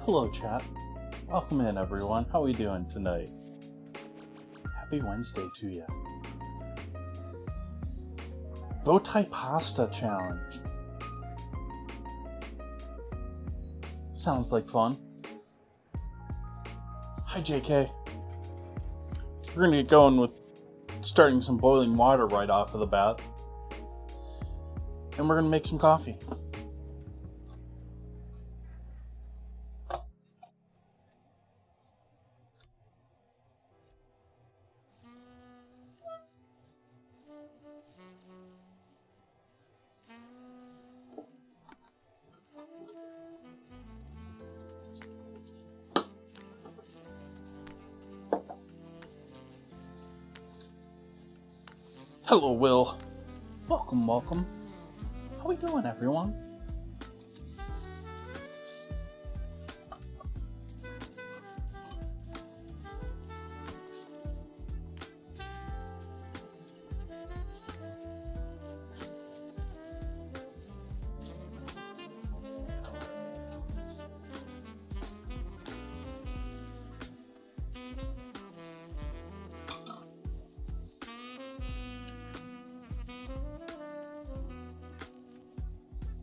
Hello, chat. Welcome in, everyone. How are we doing tonight? Happy Wednesday to you. Bowtie pasta challenge. Sounds like fun. Hi, JK. We're gonna get going with starting some boiling water right off of the bat. And we're gonna make some coffee. Hello, Will. Welcome. How we doing, everyone?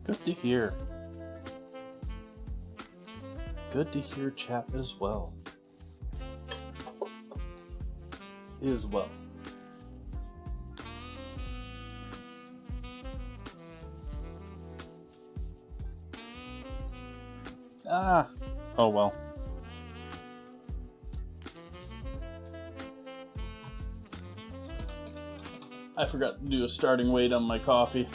Good to hear. Good to hear, chat, as well. Oh well. I forgot to do a starting weight on my coffee.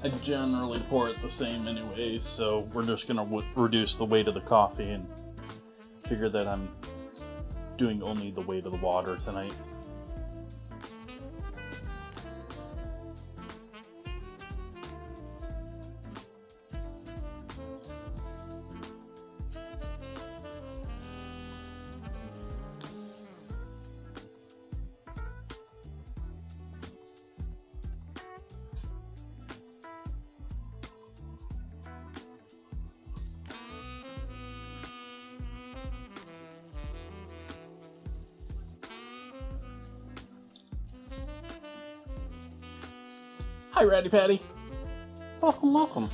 I generally pour it the same anyways, so we're just gonna reduce the weight of the coffee and figure that I'm doing only the weight of the water tonight. Hi, Ratty Patty. Welcome.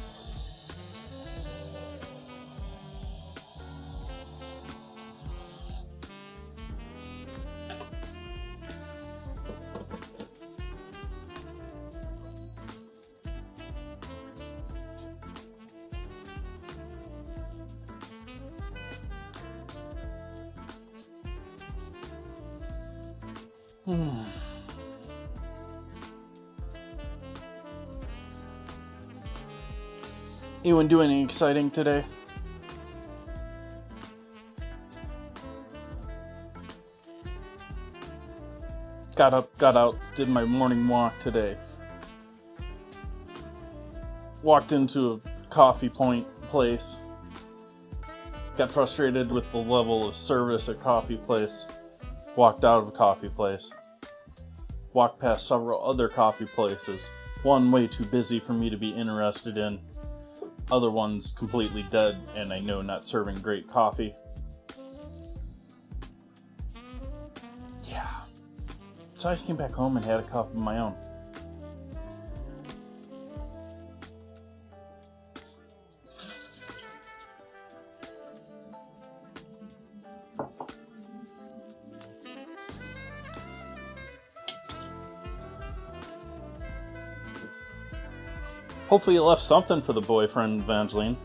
Anyone do anything exciting today? Got up, got out, did my morning walk today. Walked into a coffee place. Got frustrated with the level of service at coffee place. Walked out of a coffee place. Walked past several other coffee places. One way too busy for me to be interested in. Other ones completely dead, and I know not serving great coffee. Yeah. So I just came back home and had a cup of my own. Hopefully you left something for the boyfriend, Evangeline.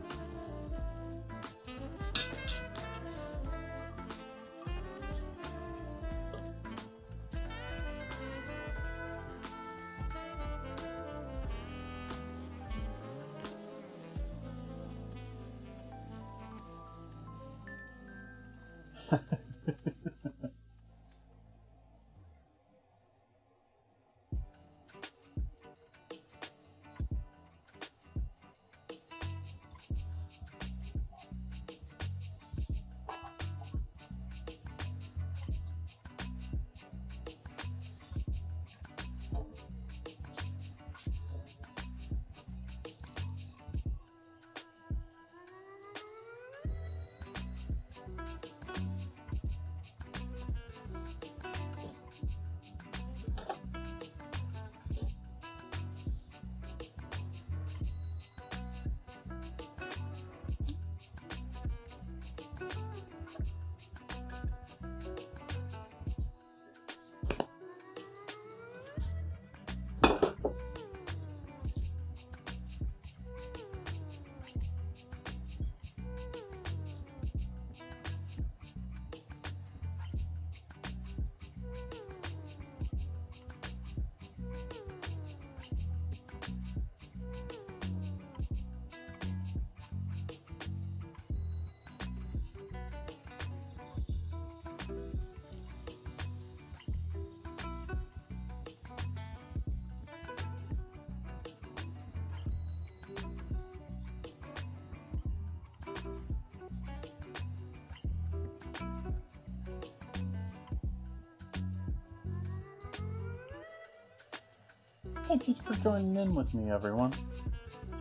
Thank you for joining in with me, everyone.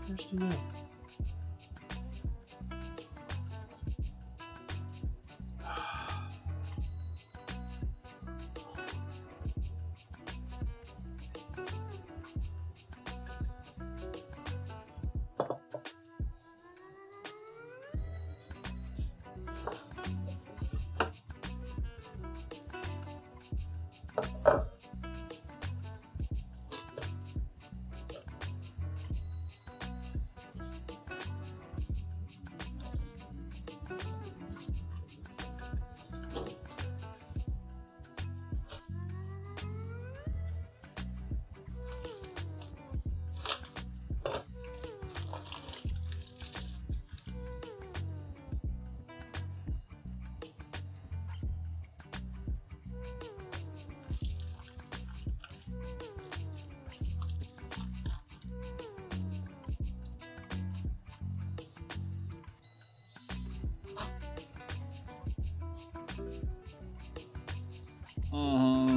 Here's to you.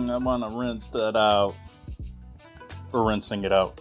I want to rinse that out. Or rinsing it out.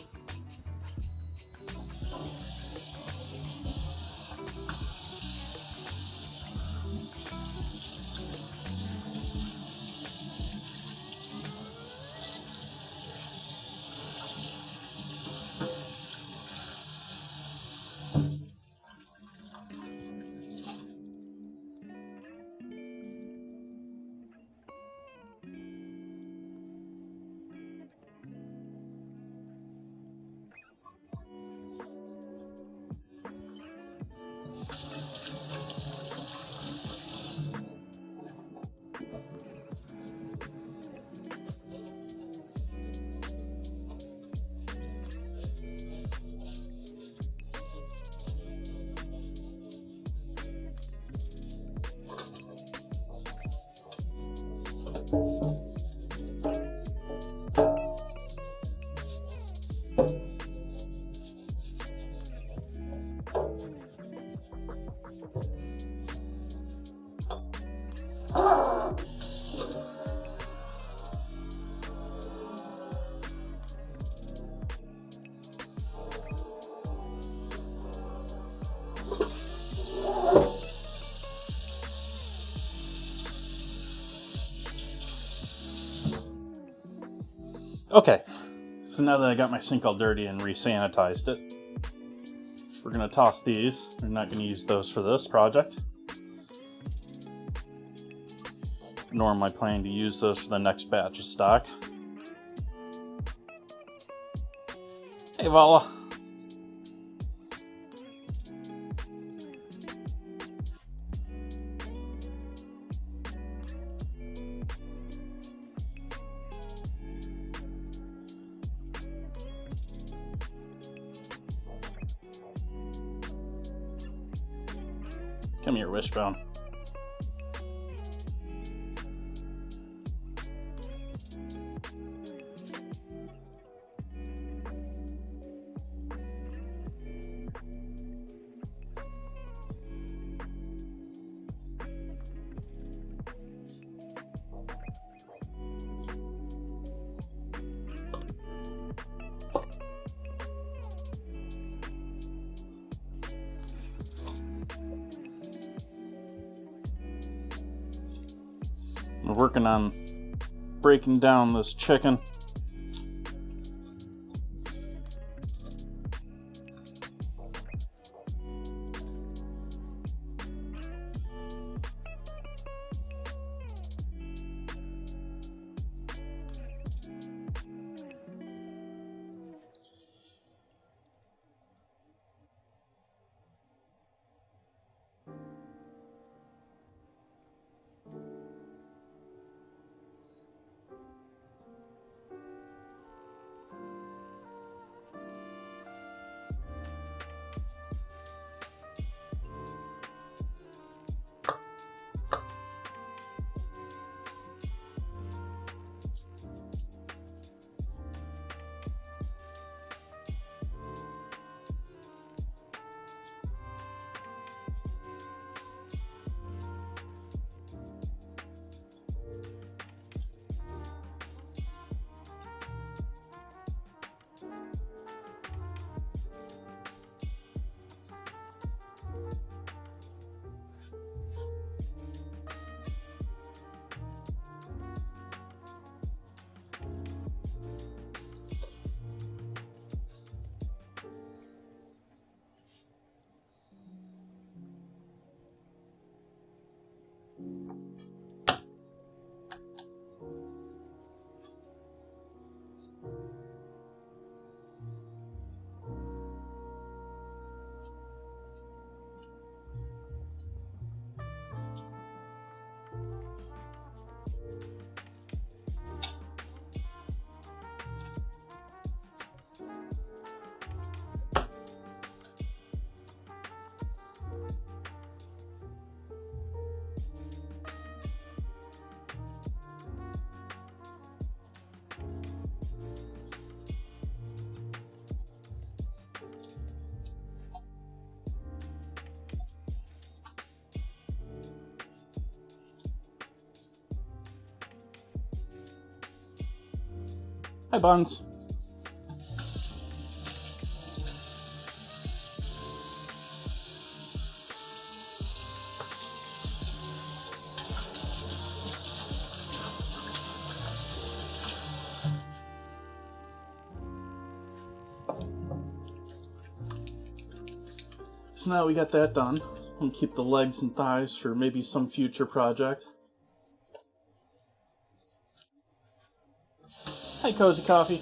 Okay, so now that I got my sink all dirty and re-sanitized it, we're going to toss these. We're not going to use those for this project. Nor am I planning to use those for the next batch of stock. Hey, Vala. Come here, Wishbone. We're working on breaking down this chicken. Hi, Buns. So now we got that done. I'm gonna keep the legs and thighs for maybe some future project. Hi, Cozy Coffee.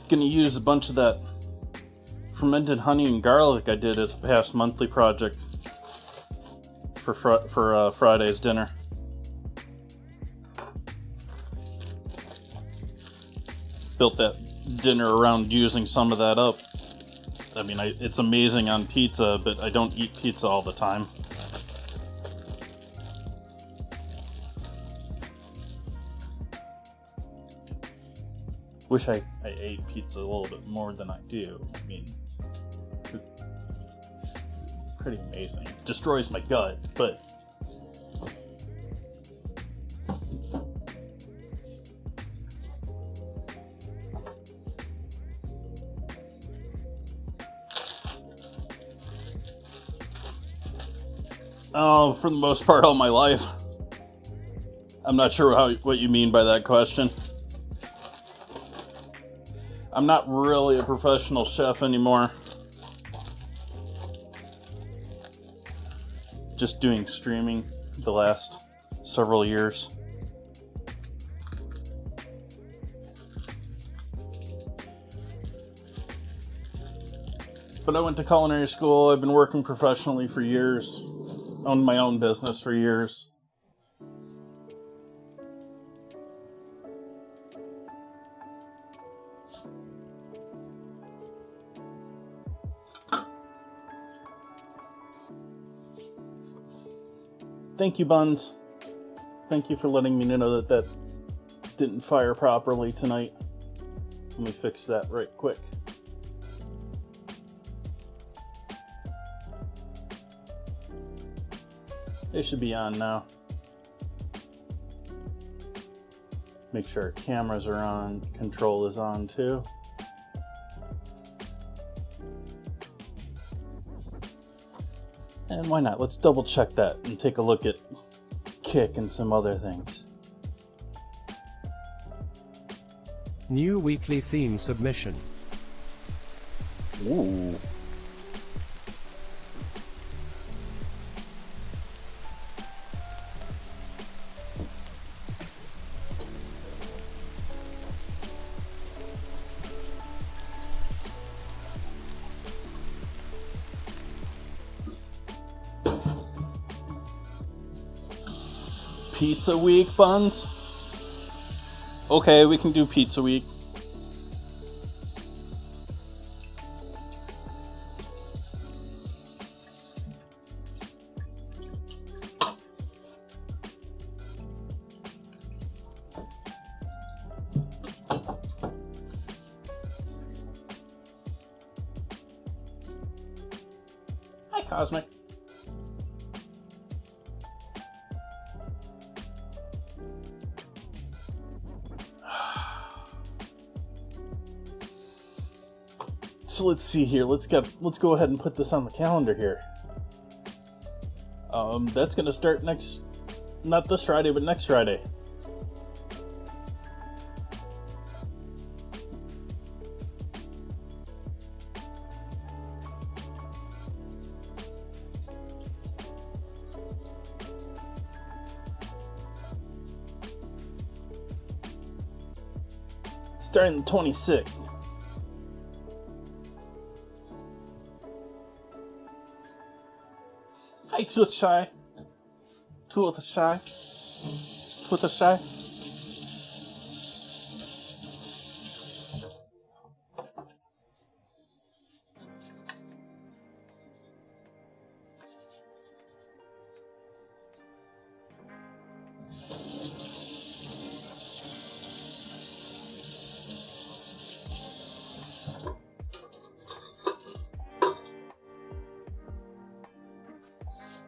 Gonna use a bunch of that fermented honey and garlic I did as a past monthly project for Friday's dinner. Built that dinner around using some of that up. I mean, it's amazing on pizza, but I don't eat pizza all the time. Wish I ate pizza a little bit more than I do. I mean, it's pretty amazing. It destroys my gut, but oh, for the most part, all my life. I'm not sure what you mean by that question. I'm not really a professional chef anymore. Just doing streaming the last several years. But I went to culinary school. I've been working professionally for years. Owned my own business for years. Thank you, Buns. Thank you for letting me know that didn't fire properly tonight. Let me fix that right quick. It should be on now. Make sure our cameras are on, control is on too. And why not? Let's double check that and take a look at Kick and some other things. New weekly theme submission. Ooh. Pizza week, Buns? Okay, we can do pizza week. Hi, Cosmic. So let's see here. Let's go ahead and put this on the calendar here. That's gonna start not this Friday, but next Friday. Starting the 26th. Hi, Toothshy. Toothshy. Toothshy.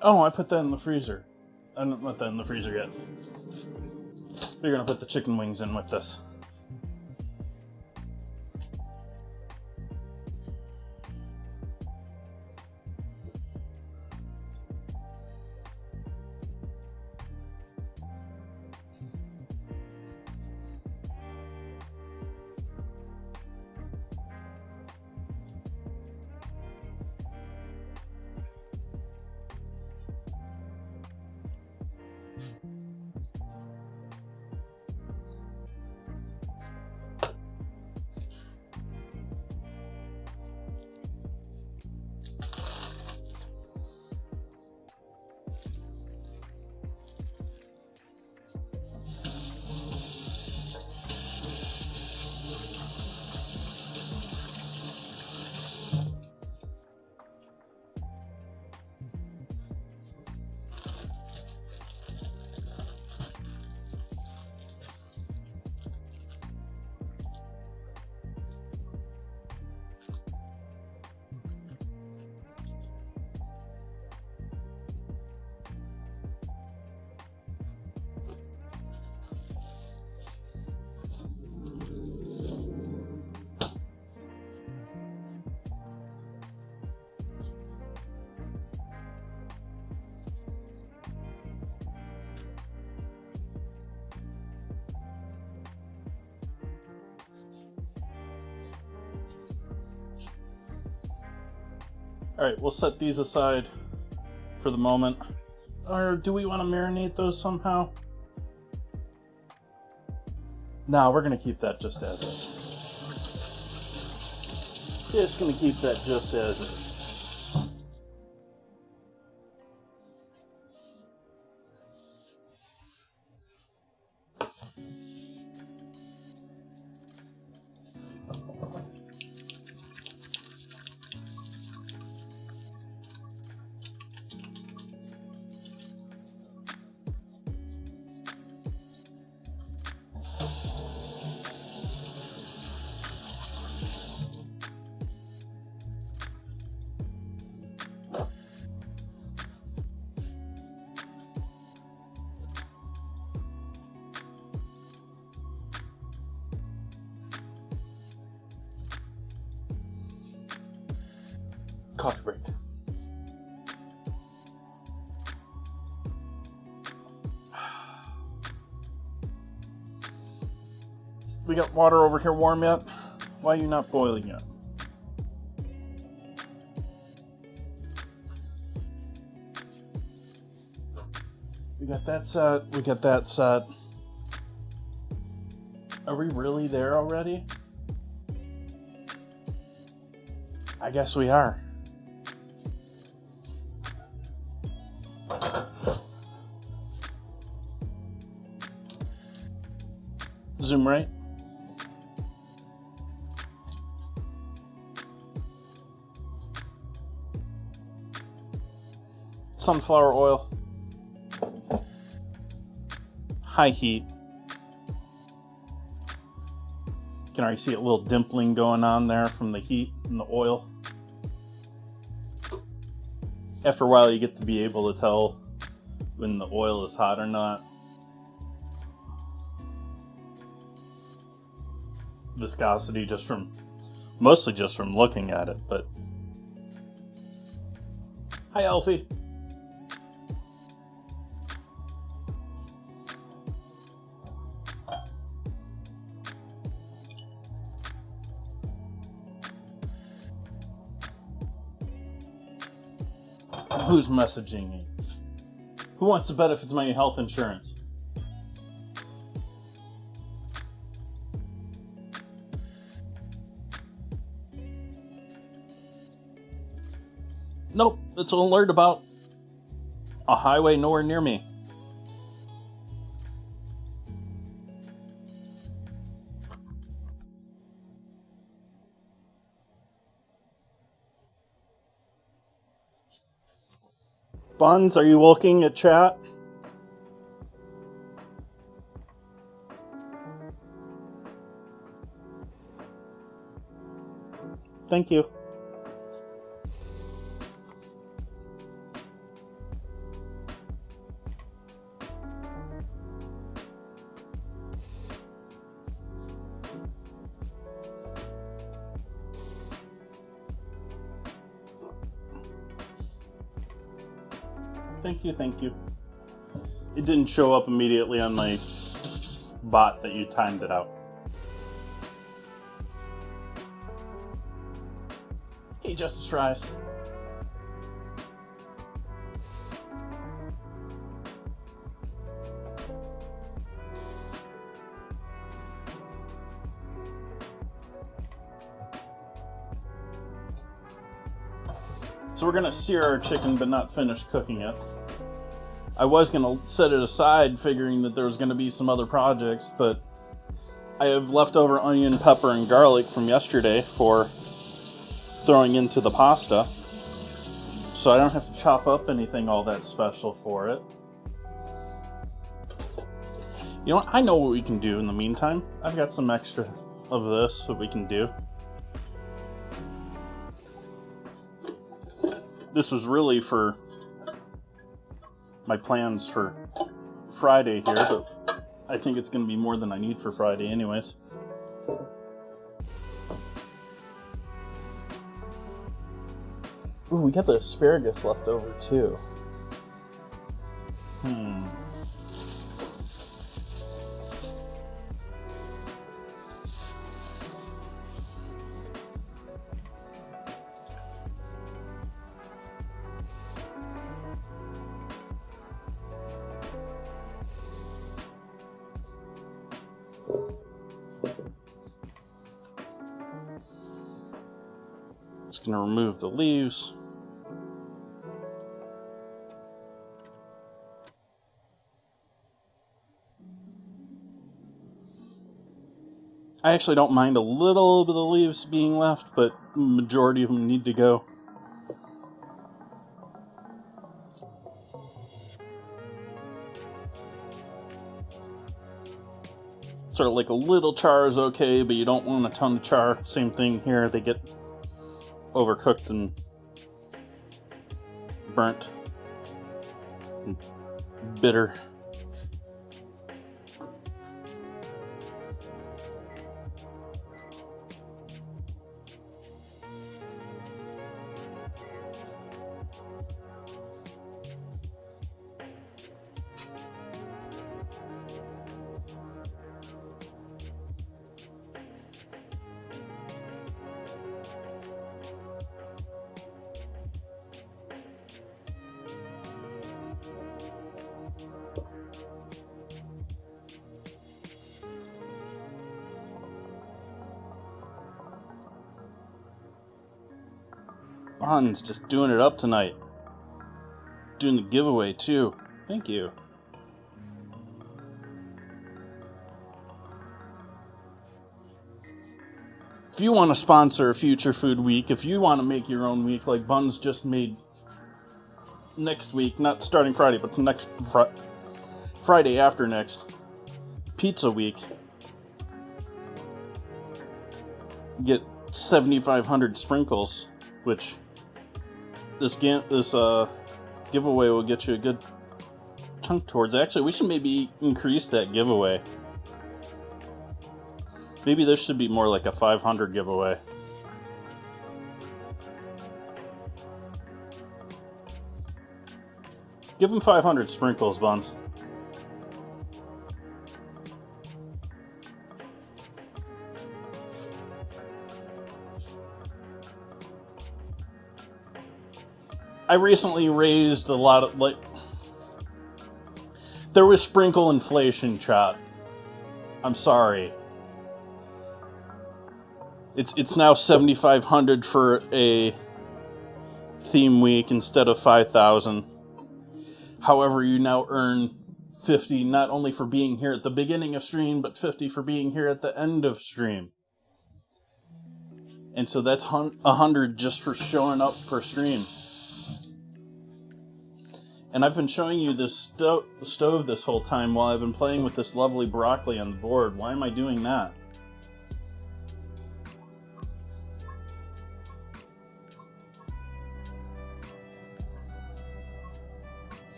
Oh, I put that in the freezer. I didn't put that in the freezer yet. We're gonna put the chicken wings in with this. Alright, we'll set these aside for the moment. Or do we want to marinate those somehow? No, we're going to keep that just as is. Just going to keep that just as is. Coffee break. We got water over here warm yet? Why are you not boiling yet? We got that set. We got that set. Are we really there already? I guess we are. Zoom right. Sunflower oil. High heat. You can already see a little dimpling going on there from the heat and the oil. After a while, you get to be able to tell when the oil is hot or not. Viscosity mostly just from looking at it, but hi Alfie. Who's messaging me? Who wants to benefit my health insurance? Nope, it's an alert about A highway nowhere near me. Buns, are you looking at chat? Thank you. Thank you. It didn't show up immediately on my bot that you timed it out. Hey, Justice Fries. So we're gonna sear our chicken but not finish cooking it. I was gonna set it aside figuring that there was gonna be some other projects, but I have leftover onion, pepper, and garlic from yesterday for throwing into the pasta. So I don't have to chop up anything all that special for it. You know what? I know what we can do in the meantime. I've got some extra of this that we can do. This was really for my plans for Friday here, but I think it's going to be more than I need for Friday anyways. Ooh, we got the asparagus left over too. Just gonna remove the leaves. I actually don't mind a little bit of the leaves being left, but the majority of them need to go. Sort of like a little char is okay, but you don't want a ton of char. Same thing here, they get overcooked and burnt and bitter. Bon's just doing it up tonight. Doing the giveaway too. Thank you. If you want to sponsor a future food week, if you want to make your own week like Buns just made next week, not starting Friday, but next Friday after next, pizza week, get 7,500 sprinkles, which this giveaway will get you a good chunk towards. Actually, we should maybe increase that giveaway. Maybe this should be more like a 500 giveaway. Give them 500 sprinkles, Buns. I recently raised a lot of, there was sprinkle inflation, chat. I'm sorry. It's now 7,500 for a theme week instead of 5,000. However, you now earn 50 not only for being here at the beginning of stream, but 50 for being here at the end of stream. And so that's 100 just for showing up per stream. And I've been showing you this stove this whole time while I've been playing with this lovely broccoli on the board. Why am I doing that?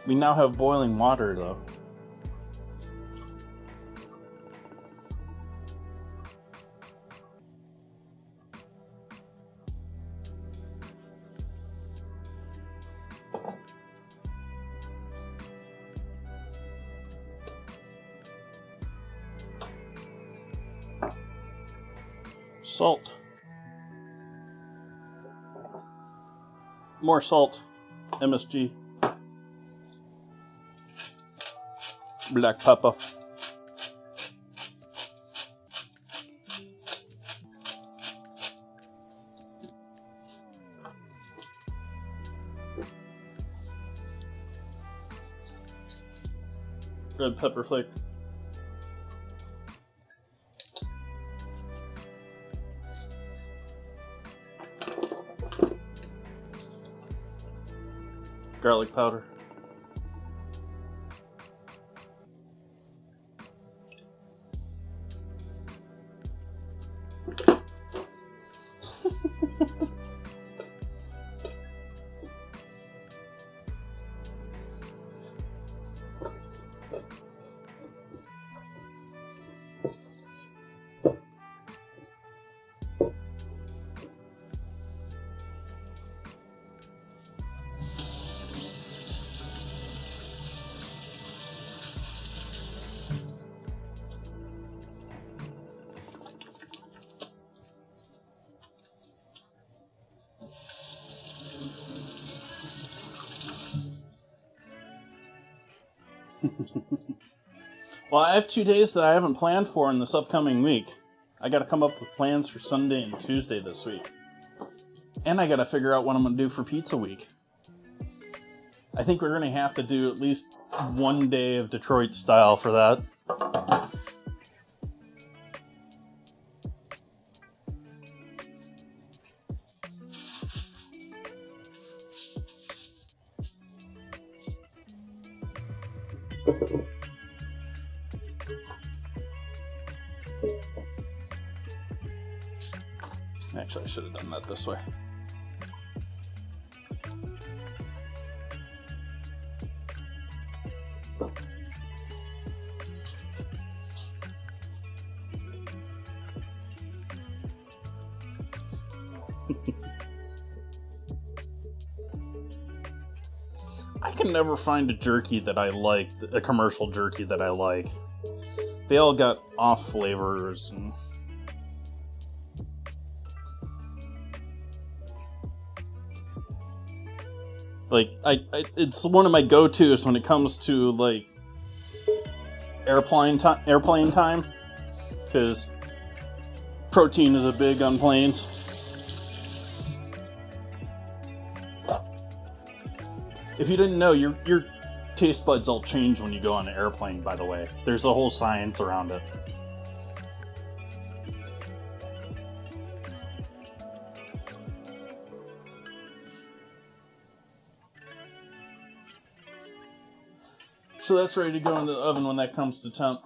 We now have boiling water, though. Salt. More salt. MSG. Black pepper. Red pepper flake. Garlic powder. Well, I have 2 days that I haven't planned for in this upcoming week. I gotta come up with plans for Sunday and Tuesday this week. And I gotta figure out what I'm gonna do for pizza week. I think we're gonna have to do at least 1 day of Detroit style for that. Actually, I should have done that this way. I can never find a jerky that I like, a commercial jerky that I like. They all got off flavors and... Like, it's one of my go-tos when it comes to, like, airplane time, because protein is a big on planes. If you didn't know, your taste buds all change when you go on an airplane, by the way. There's a whole science around it. So that's ready to go into the oven when that comes to temp.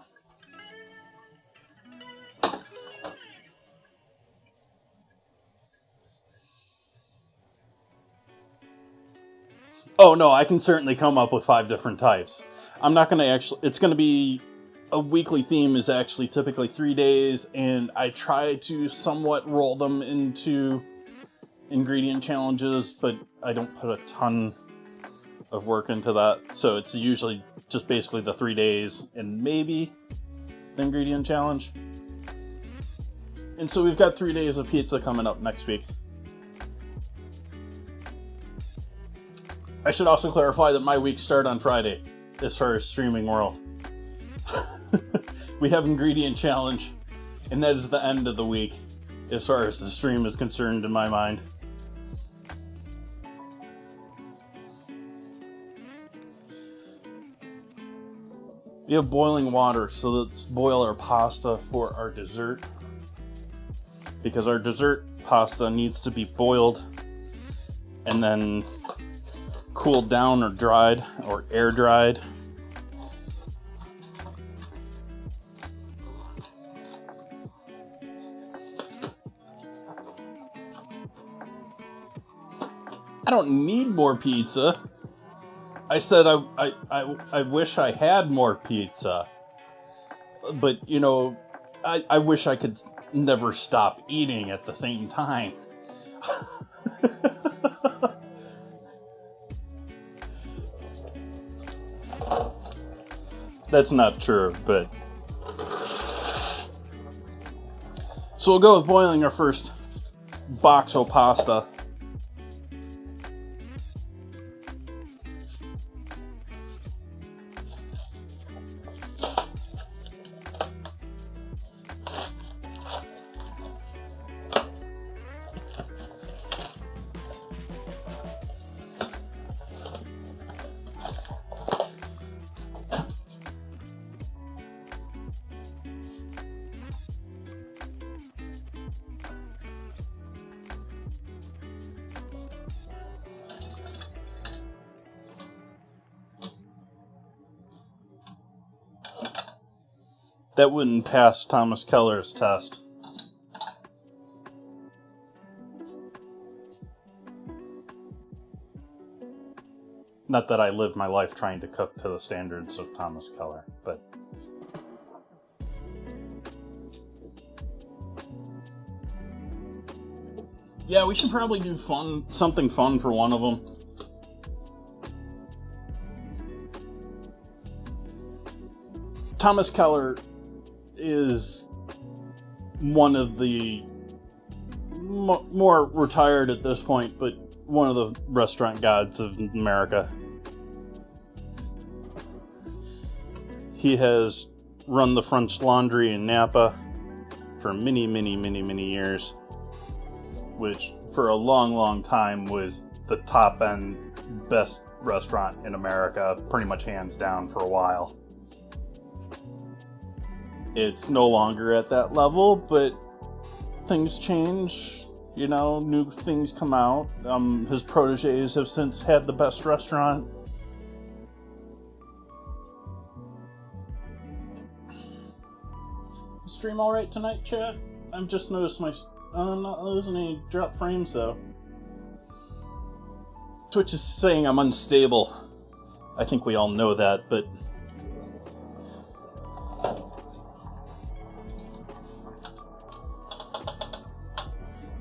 Oh no, I can certainly come up with 5 different types. I'm not going to actually... It's going to be... A weekly theme is actually typically 3 days, and I try to somewhat roll them into ingredient challenges, but I don't put a ton of work into that. So it's usually just basically the 3 days and maybe the ingredient challenge. And so we've got 3 days of pizza coming up next week. I should also clarify that my weeks start on Friday, as far as streaming world. We have ingredient challenge, and that is the end of the week, as far as the stream is concerned in my mind. We have boiling water, so let's boil our pasta for our dessert. Because our dessert pasta needs to be boiled and then cooled down or dried or air dried. I don't need more pizza. I said I wish I had more pizza. But, you know, I wish I could never stop eating at the same time. That's not true, but... So we'll go with boiling our first box of pasta. That wouldn't pass Thomas Keller's test. Not that I live my life trying to cook to the standards of Thomas Keller, but... Yeah, we should probably do something fun for one of them. Thomas Keller is one of the more retired at this point, but one of the restaurant gods of America. He has run the French Laundry in Napa for many, many, many, many years, which for a long, long time was the top-end best restaurant in America, pretty much hands down for a while. It's no longer at that level, but things change, you know, new things come out. His proteges have since had the best restaurant. Stream alright tonight, chat? I've just noticed I'm not losing any drop frames, though. Twitch is saying I'm unstable. I think we all know that, but...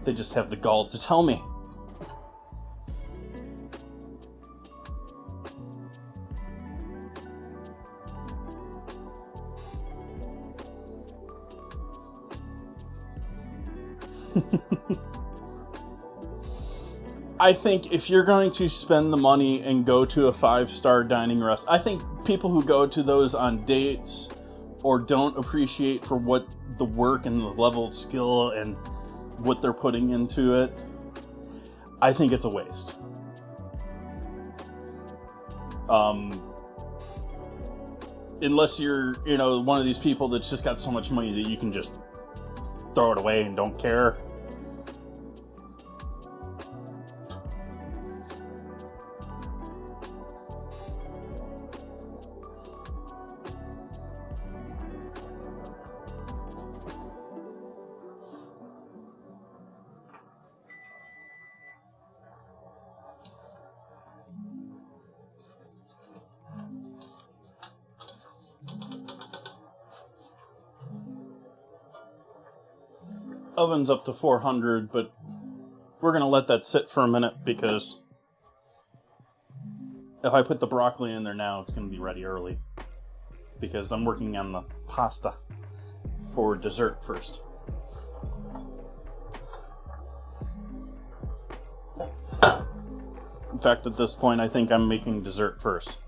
they just have the gall to tell me. I think if you're going to spend the money and go to a 5-star dining restaurant, I think people who go to those on dates or don't appreciate for what the work and the level of skill and what they're putting into it, I think it's a waste. Unless you're, you know, one of these people that's just got so much money that you can just throw it away and don't care. Oven's up to 400, but we're going to let that sit for a minute because if I put the broccoli in there now, it's going to be ready early because I'm working on the pasta for dessert first. In fact, at this point, I think I'm making dessert first.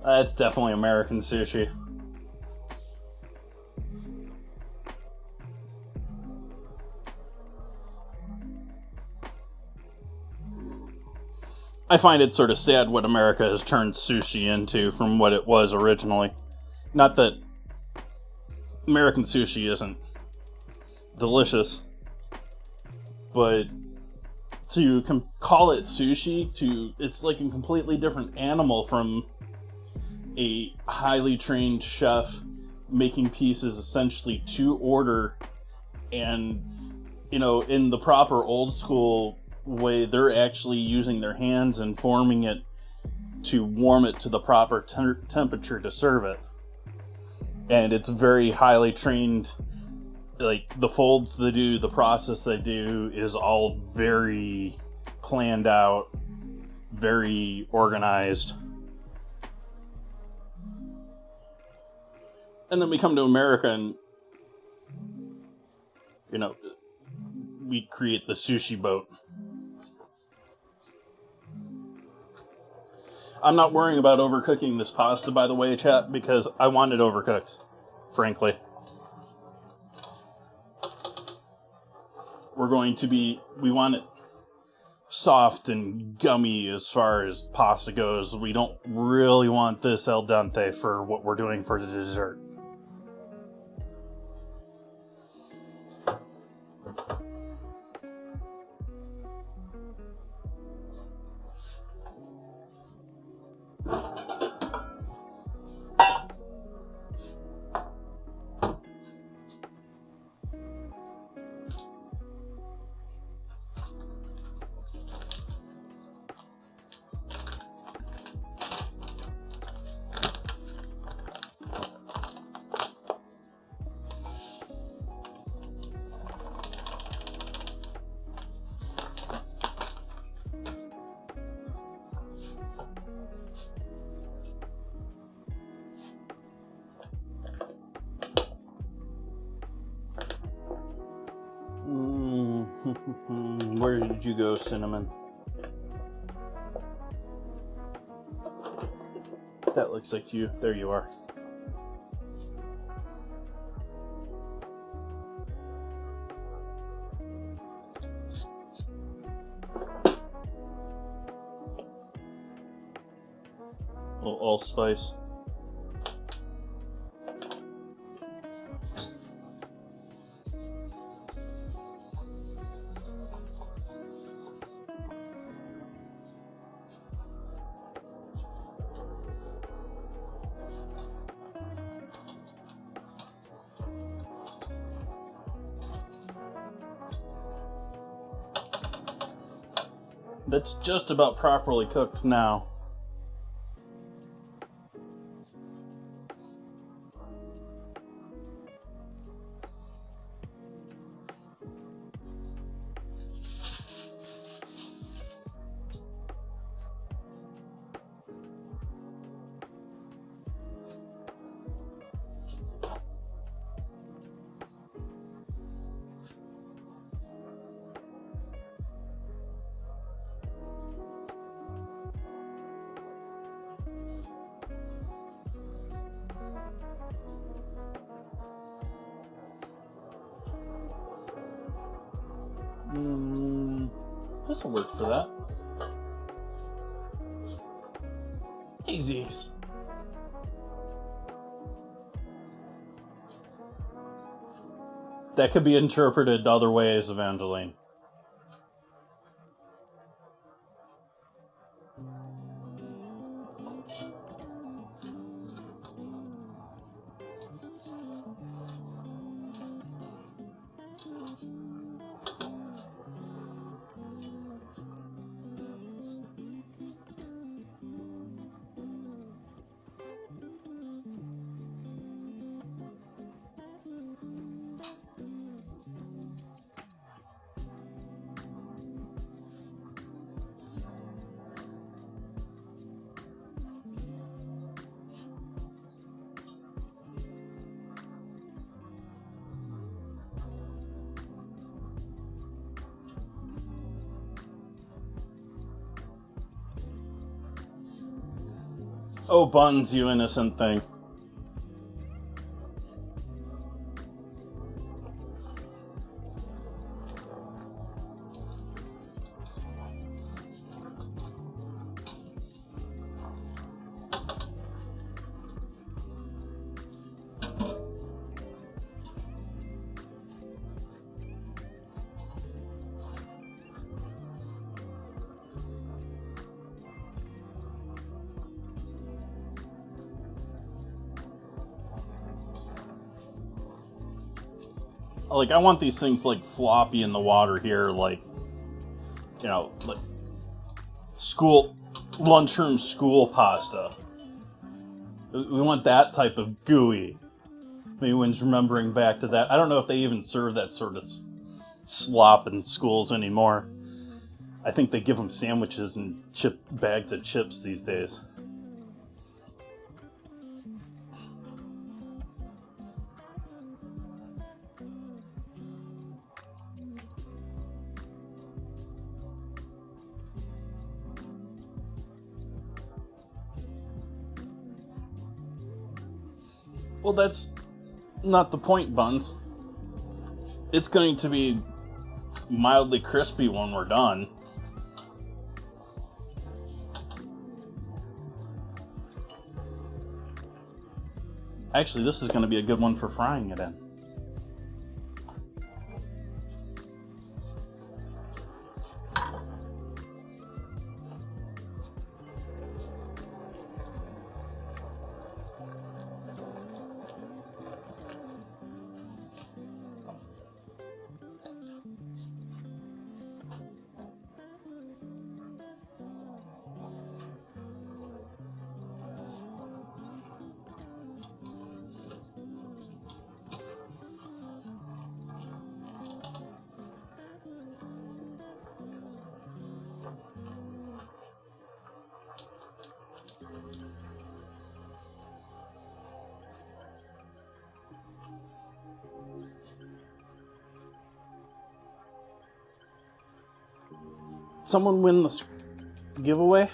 That's definitely American sushi. I find it sort of sad what America has turned sushi into from what it was originally. Not that American sushi isn't delicious, but to call it sushi, it's like a completely different animal from a highly trained chef making pieces essentially to order, and in the proper old school way, they're actually using their hands and forming it to warm it to the proper temperature to serve it. And it's very highly trained. Like, the folds they do, the process they do is all very planned out, very organized. And then we come to America and, we create the sushi boat. I'm not worrying about overcooking this pasta, by the way, chat, because I want it overcooked, frankly. We want it soft and gummy as far as pasta goes. We don't really want this al dente for what we're doing for the dessert. Where did you go, Cinnamon? That looks like you. There you are. Little allspice. That's just about properly cooked now. This will work for that. Easies. That could be interpreted other ways, Evangeline. Oh, buns, you innocent thing. Like, I want these things, like, floppy in the water here, like, you know, like lunchroom school pasta. We want that type of gooey. Maybe when's remembering back to that. I don't know if they even serve that sort of slop in schools anymore. I think they give them sandwiches and bags of chips these days. Well, that's not the point, buns. It's going to be mildly crispy when we're done. Actually, this is going to be a good one for frying it in. Someone win the giveaway?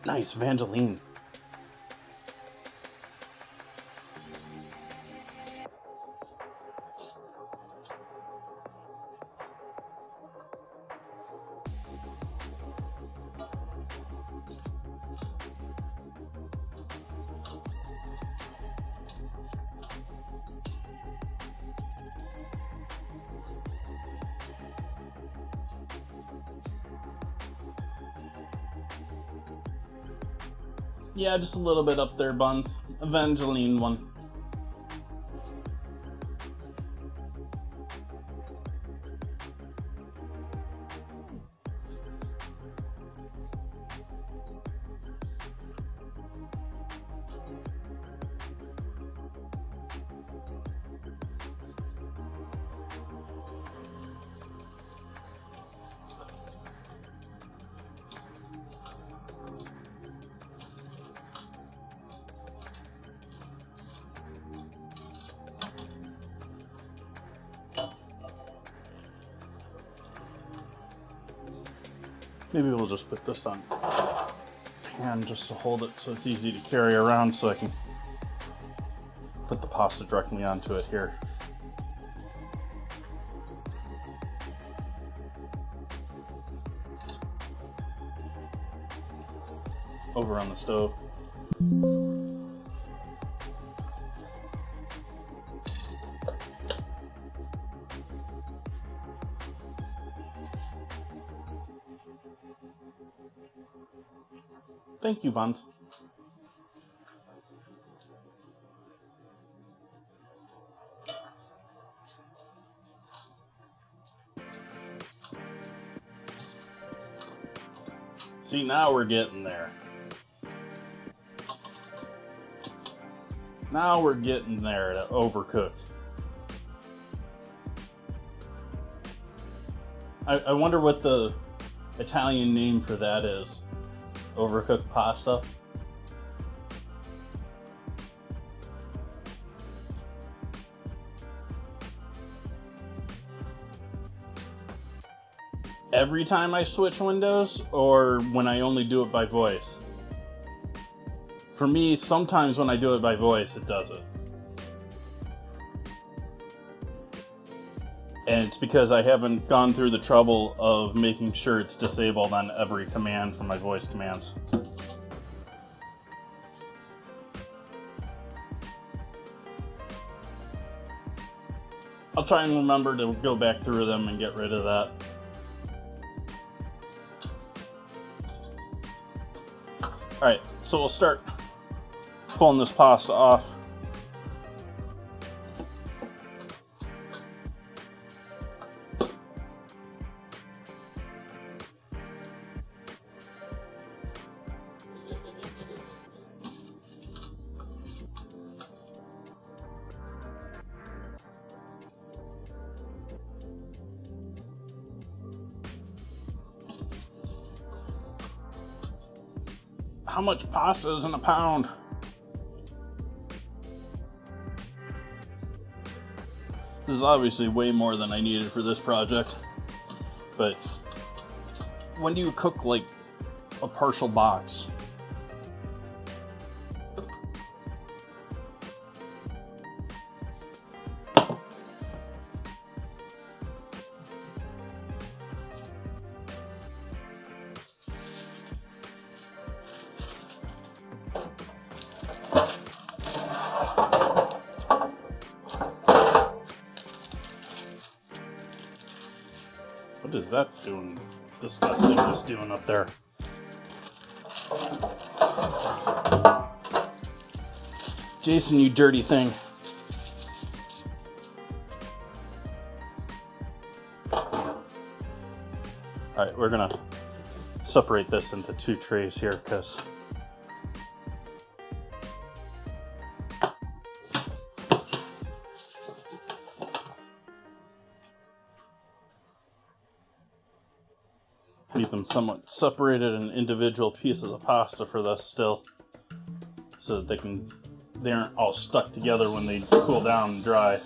Nice, Evangeline. Yeah, just a little bit up there, buns. Evangeline one. Maybe we'll just put this on pan just to hold it so it's easy to carry around so I can put the pasta directly onto it here. Over on the stove. Thank you, buns. See, now we're getting there. Now we're getting there to overcooked. I wonder what the Italian name for that is. Overcooked pasta. every time I switch windows or when I only do it by voice? For me, sometimes when I do it by voice, it does it. And it's because I haven't gone through the trouble of making sure it's disabled on every command from my voice commands. I'll try and remember to go back through them and get rid of that. Alright, so we'll start pulling this pasta off. How much pasta is in a pound? This is obviously way more than I needed for this project, but when do you cook like a partial box? What is that doing? Disgusting, just doing up there. Jason, you dirty thing. Alright, we're gonna separate this into 2 trays here because need them somewhat separated in individual pieces of pasta for this still, so that they aren't all stuck together when they cool down and dry.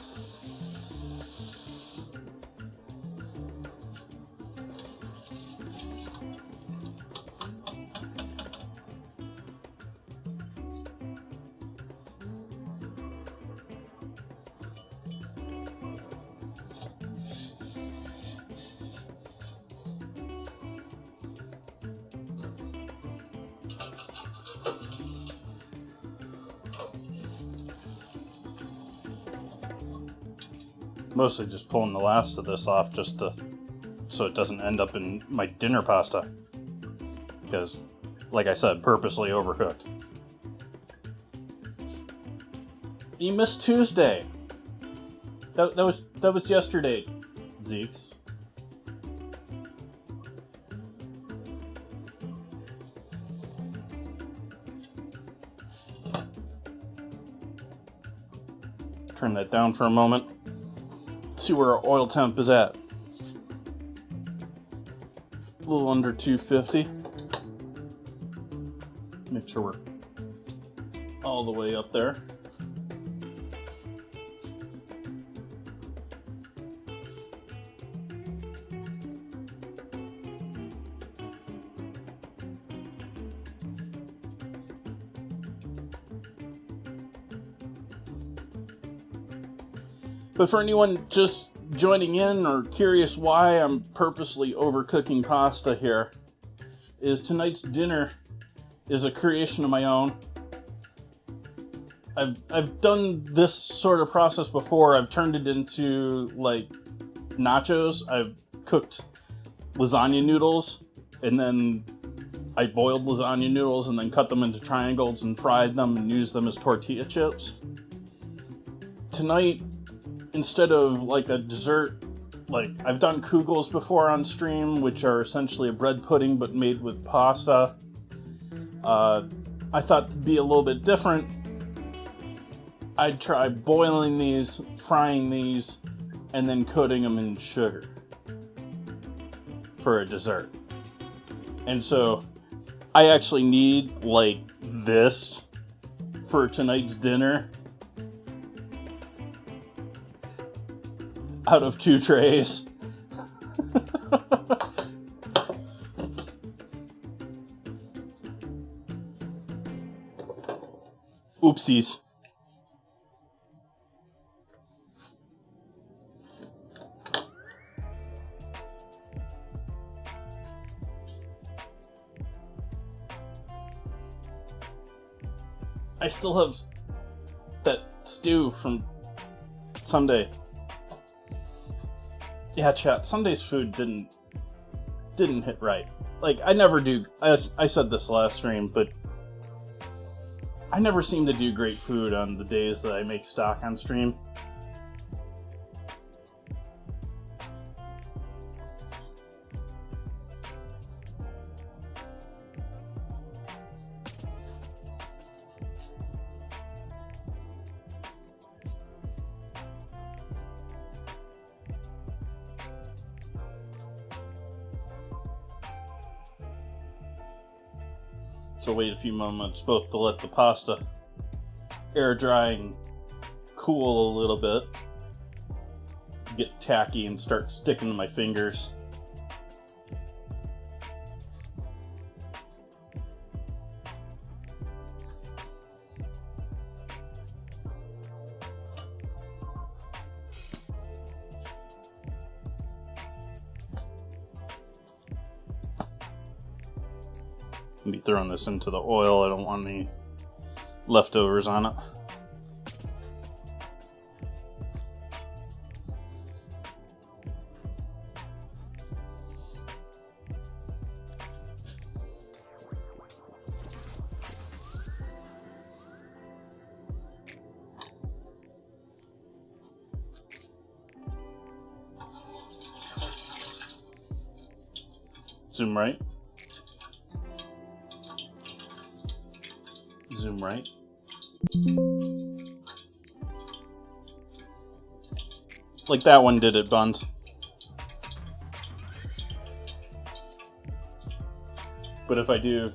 Mostly just pulling the last of this off just so it doesn't end up in my dinner pasta, because, like I said, purposely overcooked. You missed Tuesday. That was yesterday, Zeeks. Turn that down for a moment. See where our oil temp is at. A little under 250. Make sure we're all the way up there. But for anyone just joining in or curious why I'm purposely overcooking pasta here, is tonight's dinner is a creation of my own. I've done this sort of process before. I've turned it into like nachos. I've cooked lasagna noodles, and then I boiled lasagna noodles and then cut them into triangles and fried them and used them as tortilla chips. Tonight, instead of like a dessert, like I've done kugels before on stream, which are essentially a bread pudding but made with pasta. I thought to be a little bit different, I'd try boiling these, frying these, and then coating them in sugar for a dessert. And so I actually need like this for tonight's dinner out of 2 trays. Oopsies. I still have that stew from Sunday. Yeah, chat. Sunday's food didn't hit right. Like, I never do. I said this last stream, but I never seem to do great food on the days that I make stock on stream. So wait a few moments both to let the pasta air dry and cool a little bit. Get tacky and start sticking to my fingers. I'll be throwing this into the oil. I don't want any leftovers on it. Zoom right. Zoom right. Like that one did it, Buns. But if I do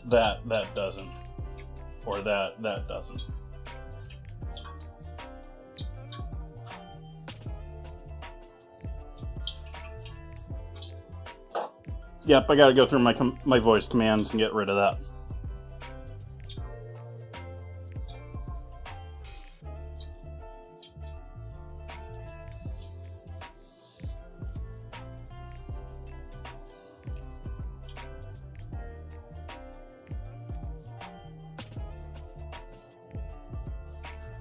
that, that doesn't. Or that doesn't. Yep, I gotta go through my voice commands and get rid of that.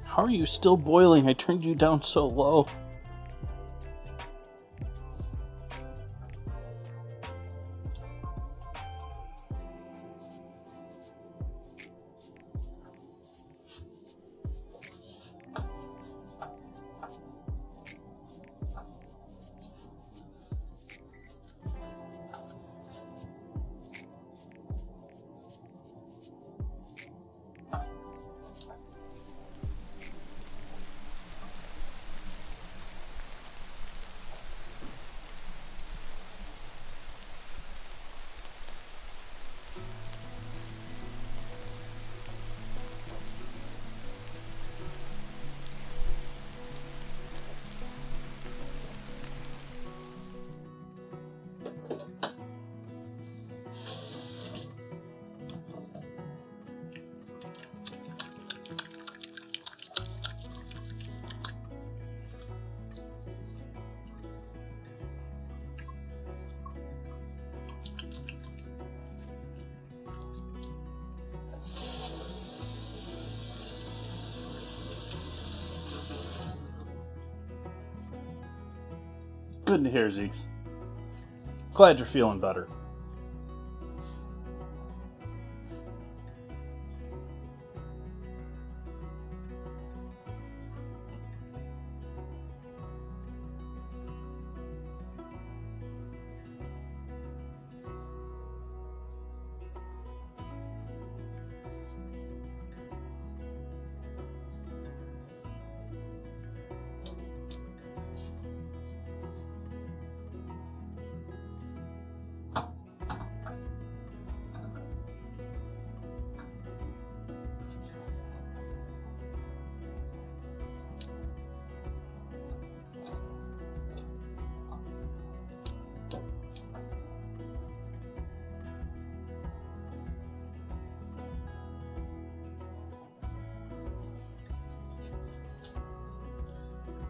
How are you still boiling? I turned you down so low. Good to hear, Zeeks. Glad you're feeling better.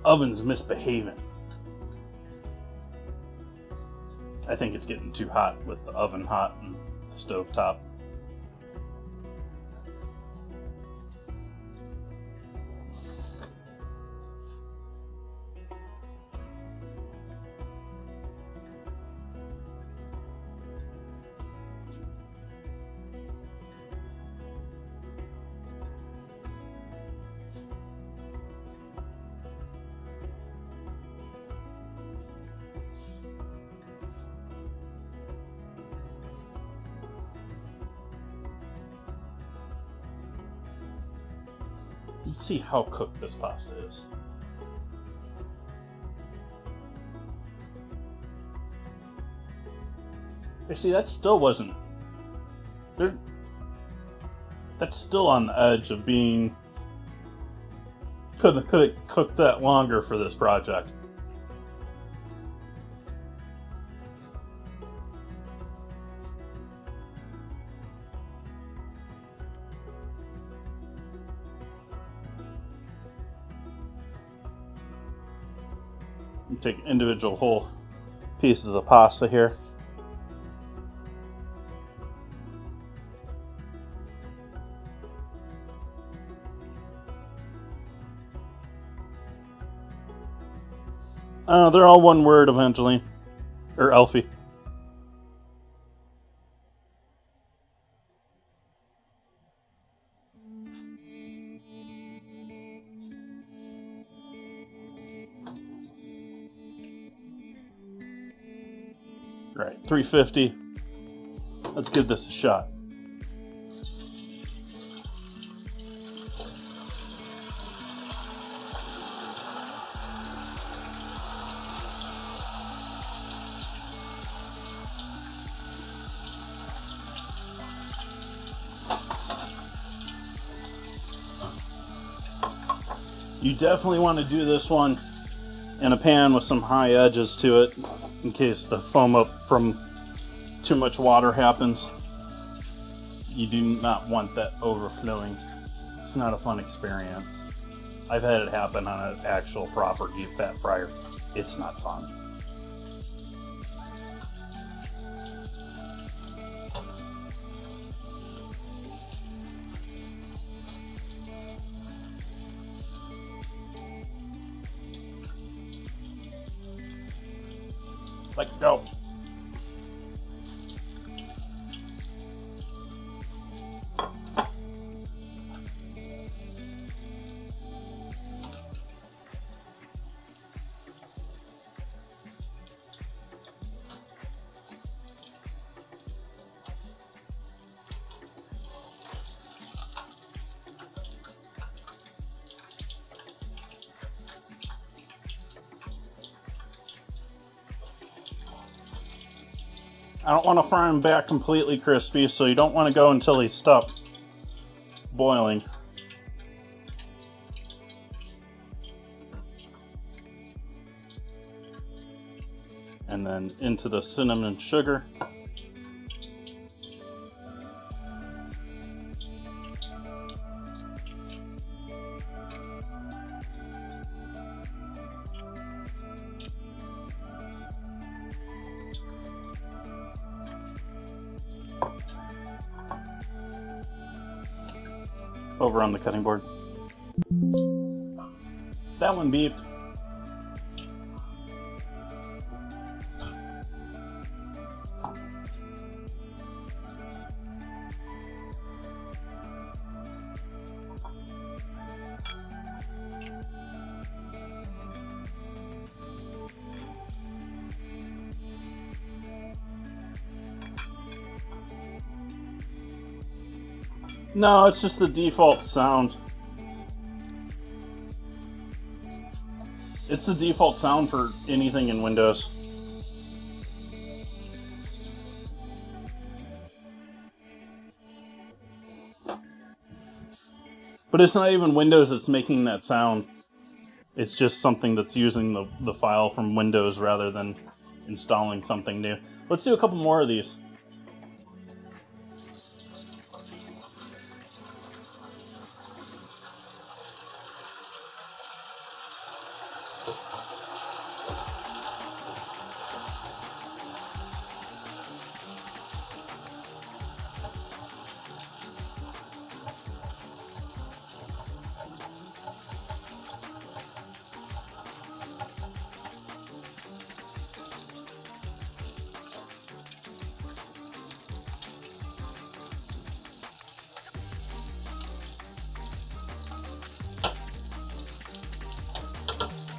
oven's misbehaving. I think it's getting too hot with the oven hot and the stove top. Let's see how cooked this pasta is. You see, that still wasn't. That's still on the edge of being. Could have cooked that longer for this project. Take individual whole pieces of pasta here. They're all one word eventually. Or Elfie. Right, 350. Let's give this a shot. You definitely want to do this one in a pan with some high edges to it in case the foam up from too much water happens. You do not want that overflowing. It's not a fun experience. I've had it happen on an actual proper deep fat fryer. It's not fun. Like, go. I don't want to fry them back completely crispy, so you don't want to go until they stop boiling. And then into the cinnamon sugar. Over on the cutting board. That one beeped. No, it's just the default sound. It's the default sound for anything in Windows. But it's not even Windows that's making that sound. It's just something that's using the file from Windows rather than installing something new. Let's do a couple more of these.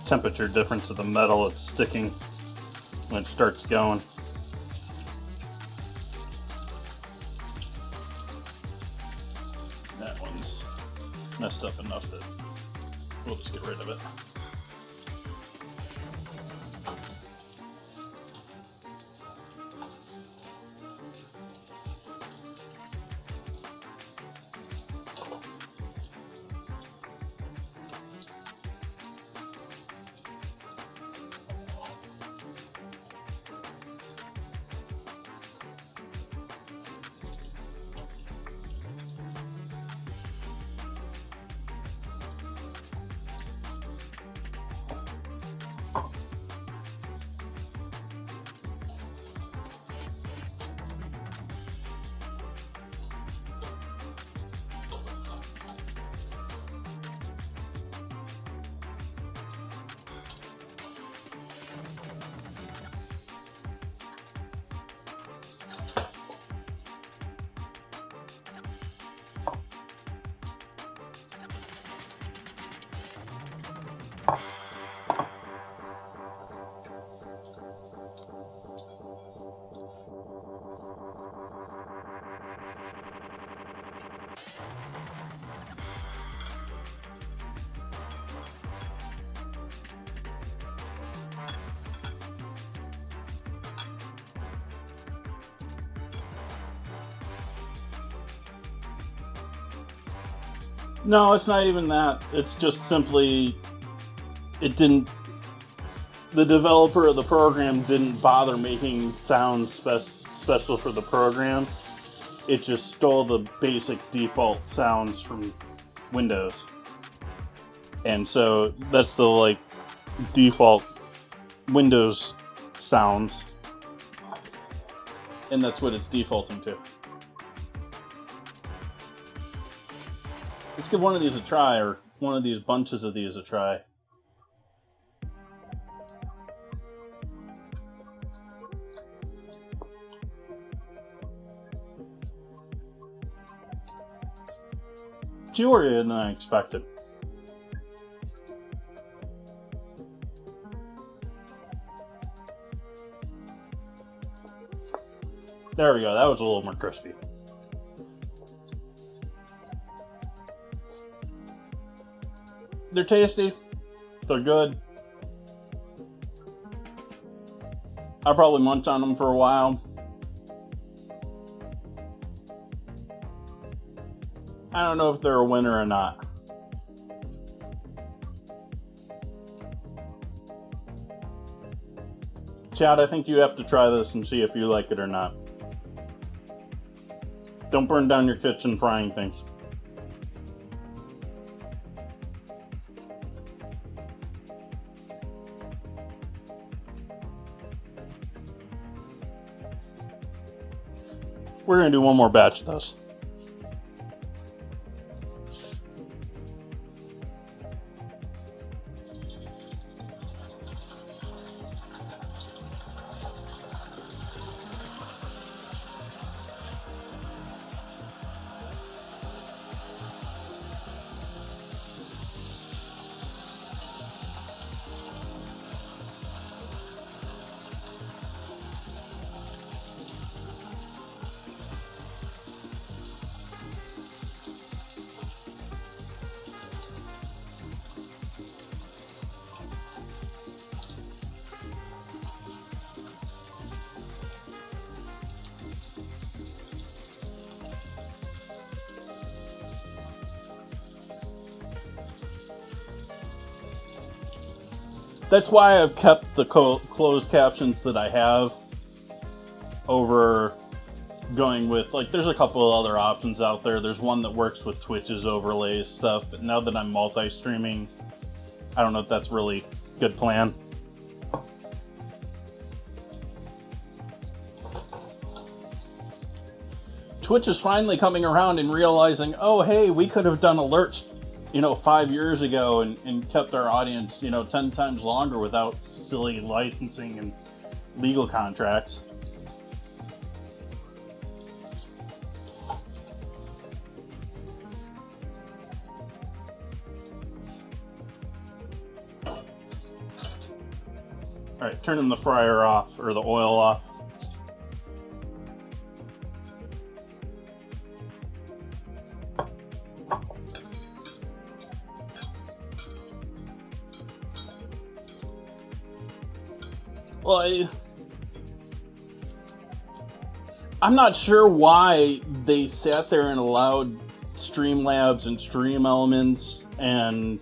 temperature difference of the metal it's sticking when it starts going. That one's messed up enough that we'll just get rid of it. No, it's not even that. It's just simply the developer of the program didn't bother making sounds special for the program. It just stole the basic default sounds from Windows. And so that's the default Windows sounds. And that's what it's defaulting to. Let's give one of these a try, or one of these bunches of these a try. Fewer than I expected. There we go, that was a little more crispy. They're tasty. They're good. I'll probably munch on them for a while. I don't know if they're a winner or not. Chad, I think you have to try this and see if you like it or not. Don't burn down your kitchen frying things. We're going to do one more batch of those. That's why I've kept the closed captions that I have over going with, there's a couple of other options out there. There's one that works with Twitch's overlays stuff, but now that I'm multi-streaming, I don't know if that's really a good plan. Twitch is finally coming around and realizing, oh, hey, we could have done alerts 5 years ago and kept our audience, 10 times longer without silly licensing and legal contracts. Alright, turning the fryer off, or the oil off. Well, I'm not sure why they sat there and allowed Streamlabs and Stream Elements and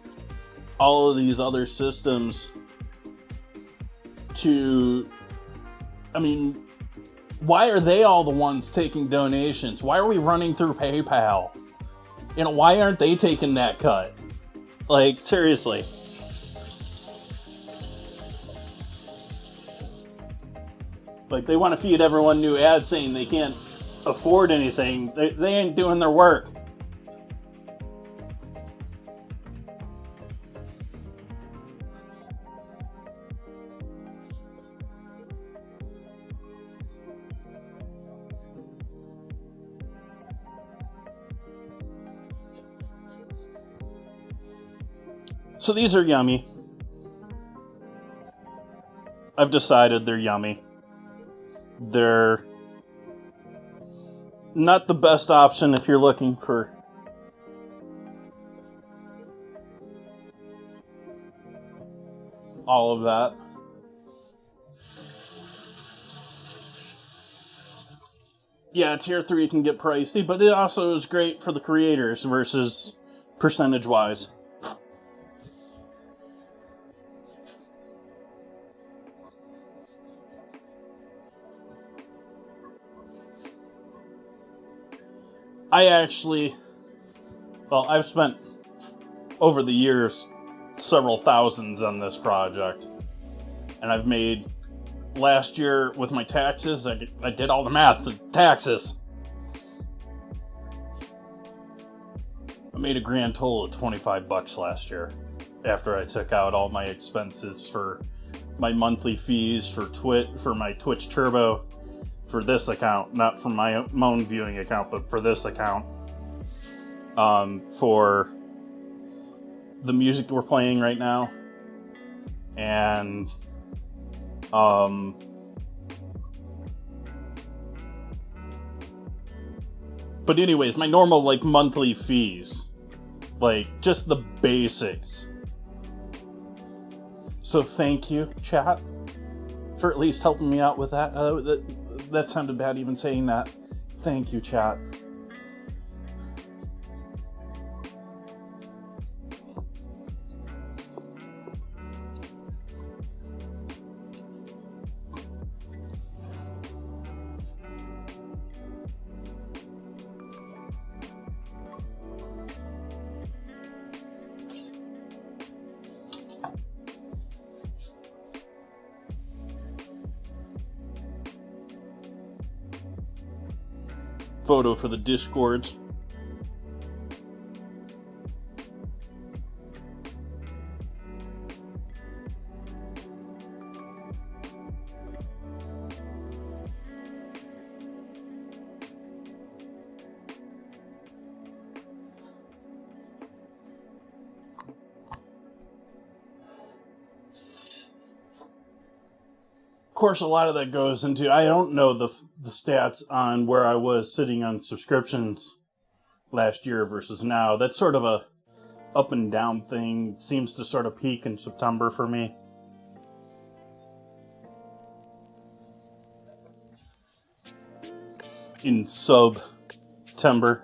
all of these other systems to, I mean, why are they all the ones taking donations? Why are we running through PayPal? You know, why aren't they taking that cut? Like, seriously. Like, they want to feed everyone new ads saying they can't afford anything. They ain't doing their work. So these are yummy. I've decided they're yummy. They're not the best option if you're looking for all of that. Yeah, tier 3 can get pricey, but it also is great for the creators versus percentage-wise. I've spent over the years several thousands on this project, and I've made, last year with my taxes, I did all the math, the taxes. I made a grand total of $25 last year after I took out all my expenses for my monthly fees for my Twitch Turbo, for this account, not for my own viewing account, but for this account. For the music we're playing right now, and but anyways, my normal like monthly fees, like just the basics. So thank you, chat, for at least helping me out with that. That sounded bad even saying that. Thank you, chat. Photo for the Discords. Of course, a lot of that goes into, I don't know the stats on where I was sitting on subscriptions last year versus now. That's sort of a up and down thing. It seems to sort of peak in September for me. In September.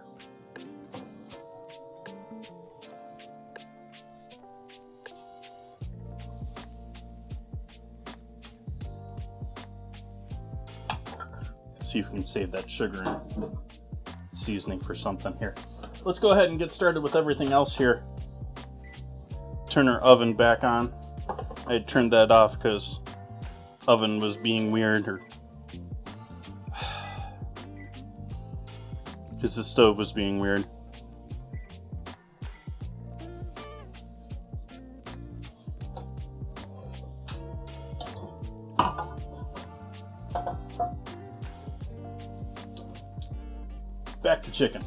See if we can save that sugar and seasoning for something here. Let's go ahead and get started with everything else here. Turn our oven back on. I had turned that off because oven was being weird, or because the stove was being weird. Back to chicken.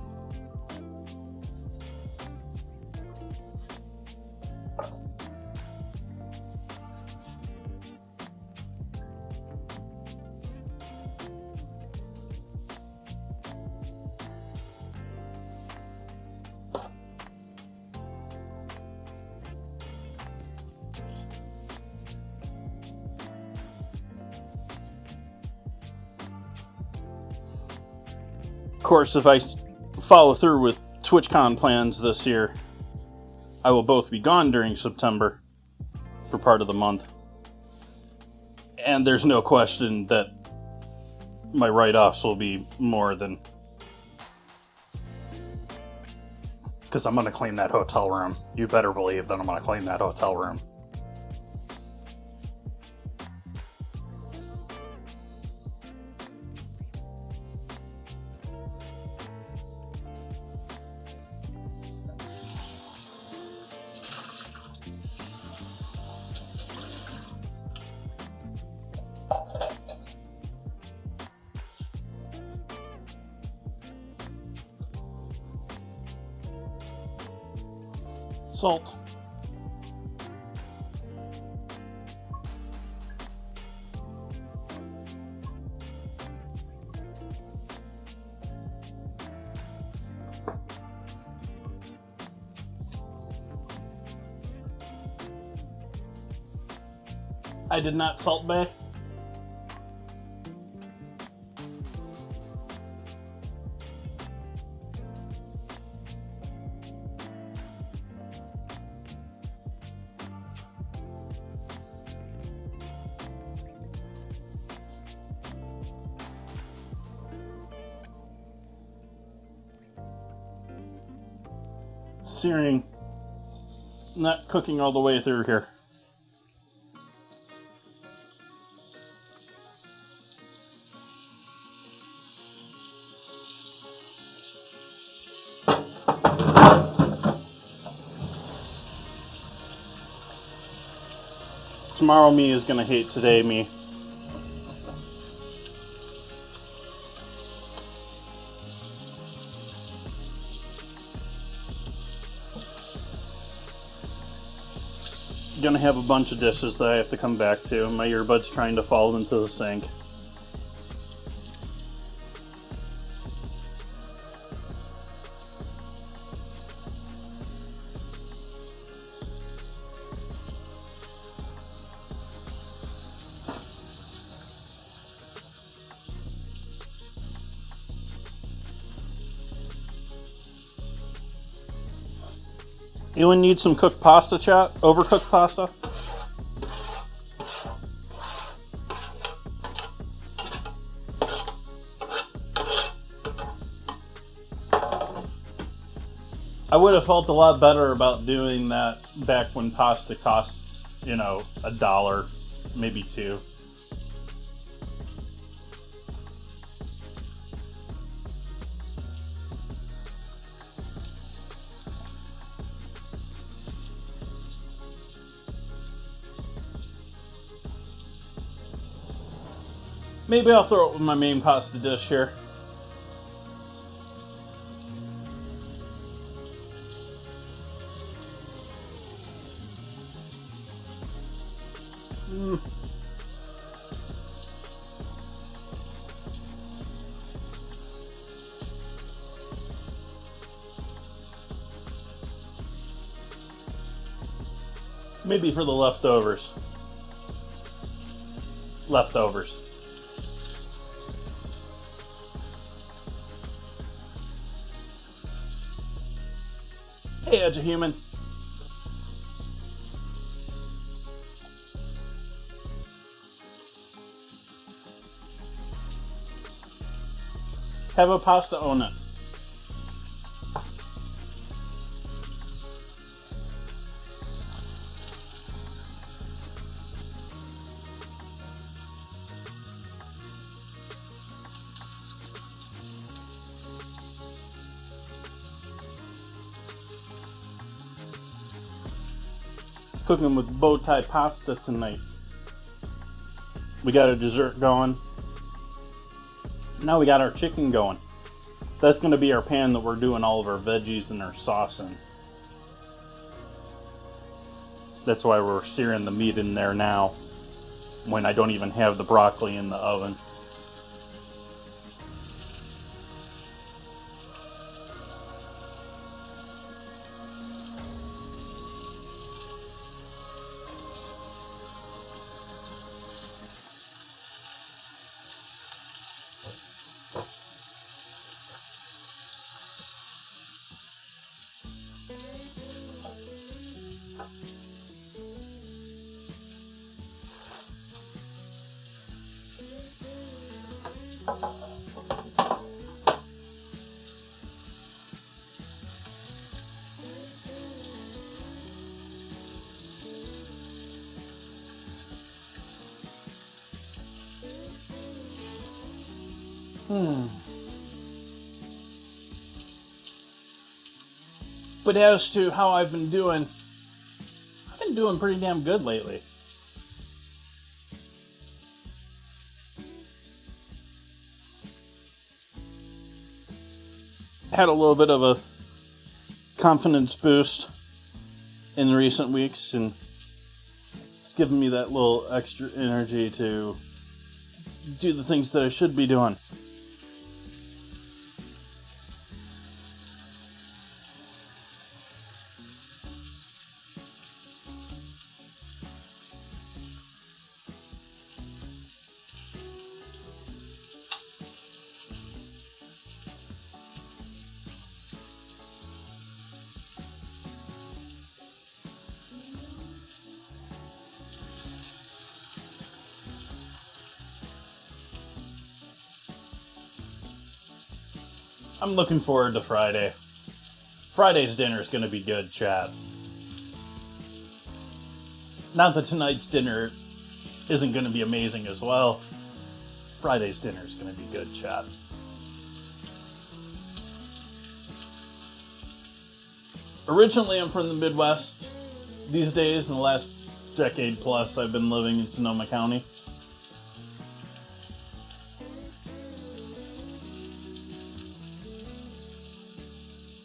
course, if I follow through with TwitchCon plans this year, I will both be gone during September for part of the month. And there's no question that my write-offs will be more than... Because I'm going to clean that hotel room. You better believe that I'm going to clean that hotel room. Salt. I did not salt bae. Searing, not cooking all the way through here. Tomorrow me is gonna hate today me. Gonna have a bunch of dishes that I have to come back to. My earbud's trying to fall into the sink. Anyone need some cooked pasta, chat? Overcooked pasta? I would have felt a lot better about doing that back when pasta cost, you know, $1, maybe $2. Maybe I'll throw it with my main pasta dish here. Maybe for the leftovers. Leftovers. Hey, Edge of Human. Have a pasta on it. Cooking with Bowtie pasta tonight. We got a dessert going. Now we got our chicken going. That's going to be our pan that we're doing all of our veggies and our sauce in. That's why we're searing the meat in there now, when I don't even have the broccoli in the oven. But as to how I've been doing pretty damn good lately. Had a little bit of a confidence boost in recent weeks, and it's given me that little extra energy to do the things that I should be doing. I'm looking forward to Friday. Friday's dinner is going to be good, chat. Not that tonight's dinner isn't going to be amazing as well. Friday's dinner is going to be good, chat. Originally, I'm from the Midwest. These days, in the last decade plus, I've been living in Sonoma County.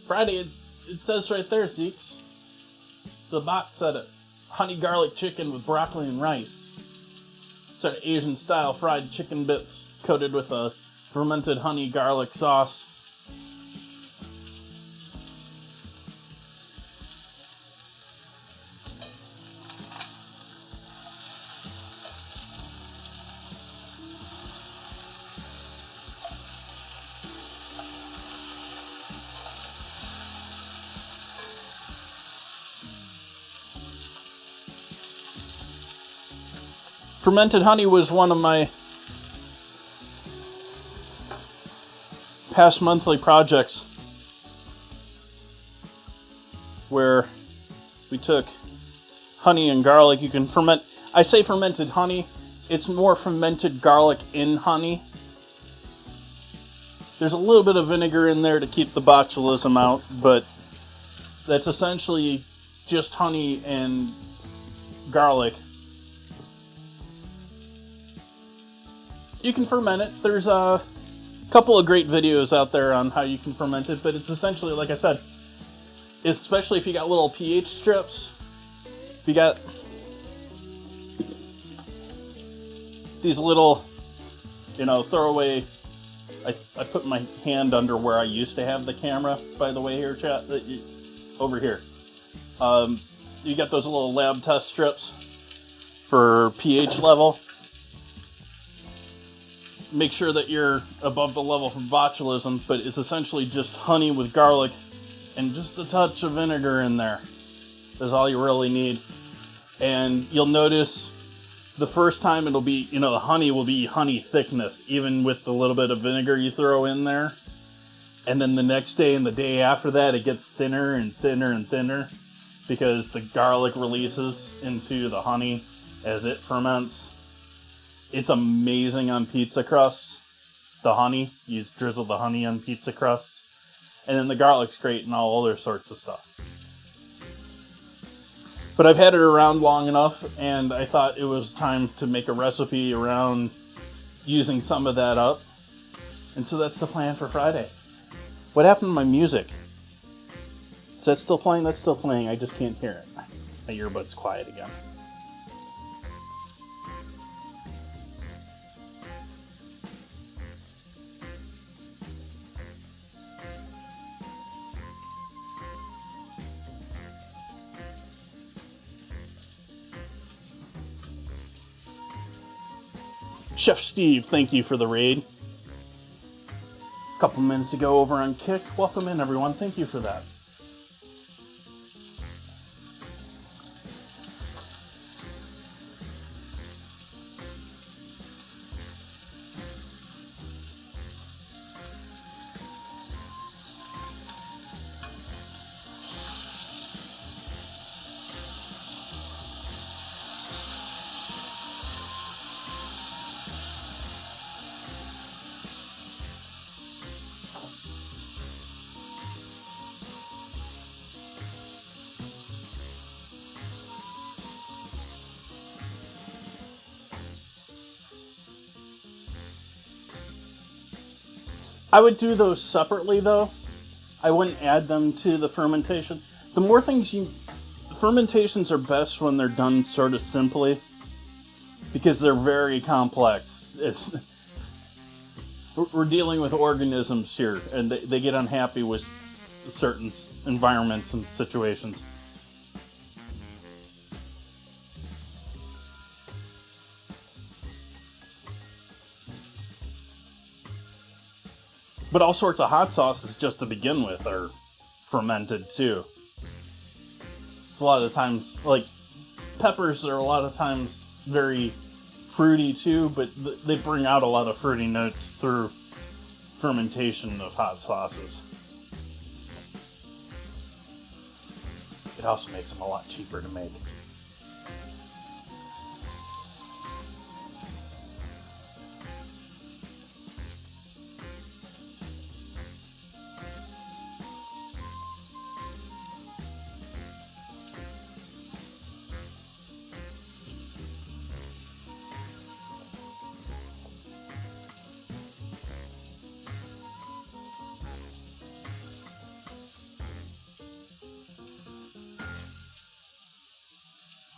Friday, it says right there, Zeeks. The box said it. Honey garlic chicken with broccoli and rice. Sort of Asian style fried chicken bits coated with a fermented honey garlic sauce. Fermented honey was one of my past monthly projects where we took honey and garlic. You can ferment, I say fermented honey, it's more fermented garlic in honey. There's a little bit of vinegar in there to keep the botulism out, but that's essentially just honey and garlic. You can ferment it. There's a couple of great videos out there on how you can ferment it, but it's essentially, like I said, especially if you got little pH strips, if you got these little, throwaway, I put my hand under where I used to have the camera, by the way, here, chat, over here. You got those little lab test strips for pH level. Make sure that you're above the level for botulism, but it's essentially just honey with garlic and just a touch of vinegar in there. That's all you really need. And you'll notice the first time it'll be, the honey will be honey thickness, even with the little bit of vinegar you throw in there. And then the next day and the day after that, it gets thinner and thinner and thinner because the garlic releases into the honey as it ferments. It's amazing on pizza crust. The honey, you drizzle the honey on pizza crust. And then the garlic's great and all other sorts of stuff. But I've had it around long enough, and I thought it was time to make a recipe around using some of that up. And so that's the plan for Friday. What happened to my music? Is that still playing? That's still playing. I just can't hear it. My earbud's quiet again. Chef Steve, thank you for the raid. A couple minutes ago over on Kick. Welcome in, everyone. Thank you for that. I would do those separately, though. I wouldn't add them to the fermentation. The more things fermentations are best when they're done sort of simply, because they're very complex. We're dealing with organisms here, and they get unhappy with certain environments and situations. But all sorts of hot sauces, just to begin with, are fermented too. It's a lot of times, like, peppers are a lot of times very fruity too, but they bring out a lot of fruity notes through fermentation of hot sauces. It also makes them a lot cheaper to make.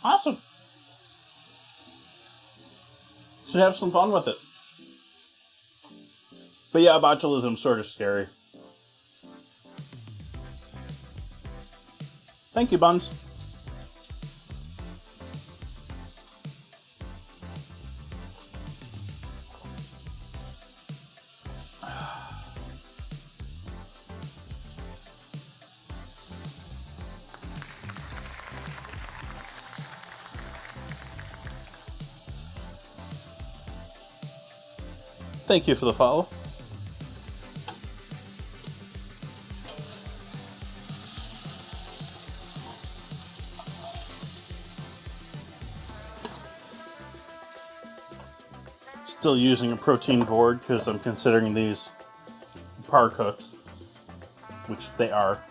Awesome. Should have some fun with it. But yeah, botulism's sort of scary. Thank you, Buns. Thank you for the follow. Still using a protein board because I'm considering these par cooked, which they are.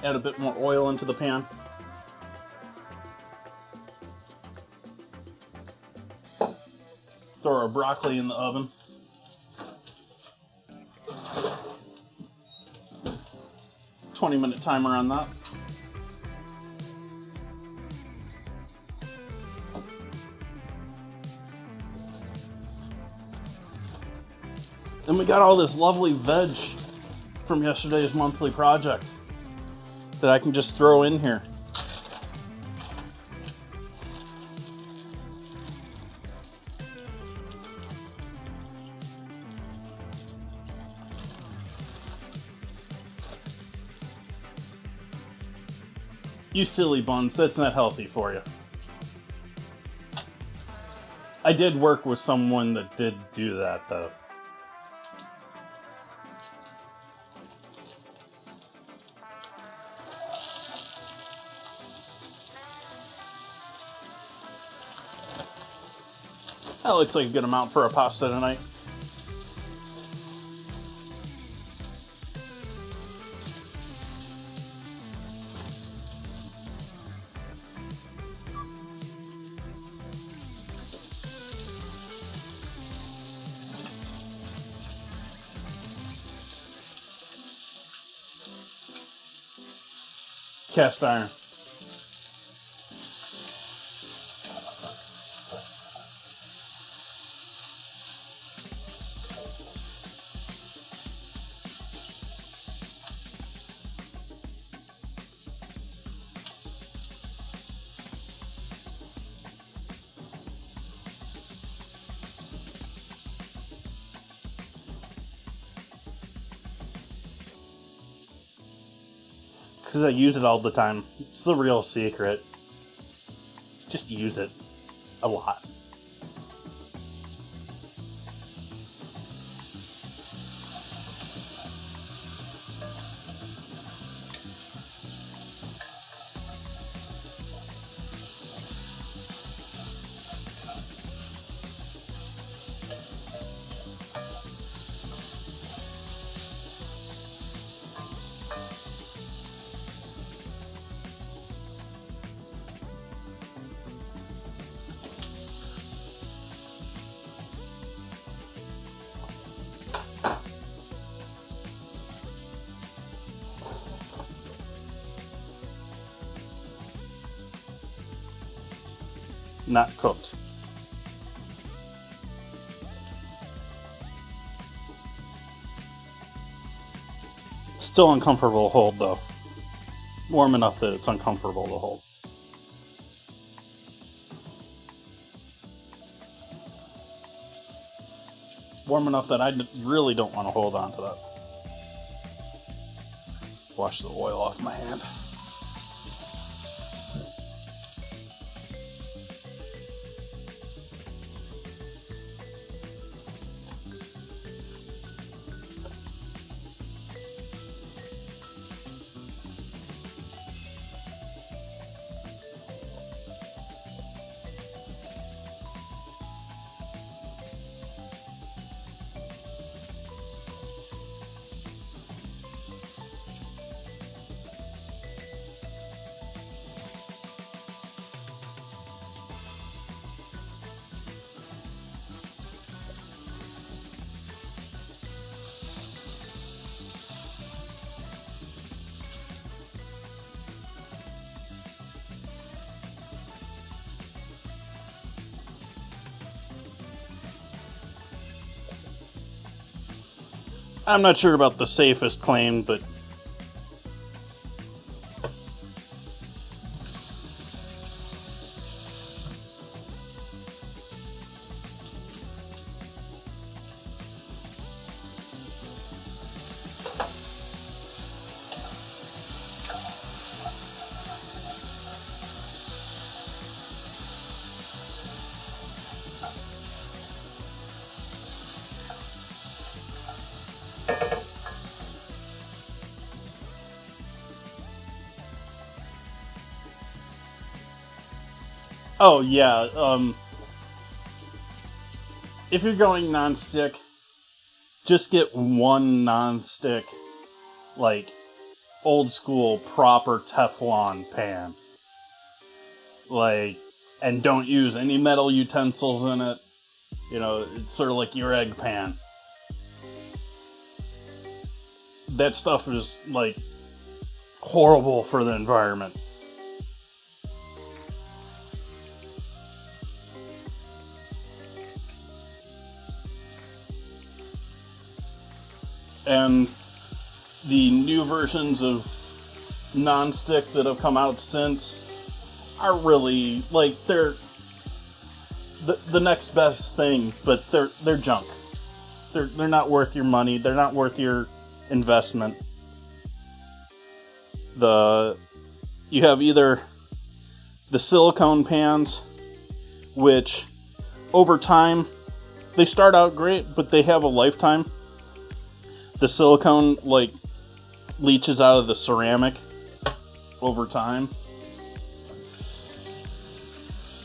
Add a bit more oil into the pan. Throw our broccoli in the oven. "20-minute timer on that. And we got all this lovely veg from yesterday's monthly project that I can just throw in here. You silly Buns, that's not healthy for you. I did work with someone that did do that, though. That looks like a good amount for a pasta tonight. Cast iron. Because I use it all the time. It's the real secret. It's just use it a lot. not cooked. Still uncomfortable to hold though. Warm enough that it's uncomfortable to hold. Warm enough that I really don't want to hold on to that. Wash the oil off my hand. I'm not sure about the safest claim, but oh yeah, if you're going non-stick, just get one non-stick, like, old school, proper Teflon pan. Like, and don't use any metal utensils in it. You know, it's sort of like your egg pan. That stuff is, like, horrible for the environment. And the new versions of non-stick that have come out since are really, like, they're the next best thing, but they're junk. They're not worth your money. They're not worth your investment. You have either the silicone pans, which over time they start out great, but they have a lifetime. The silicone, like, leaches out of the ceramic over time.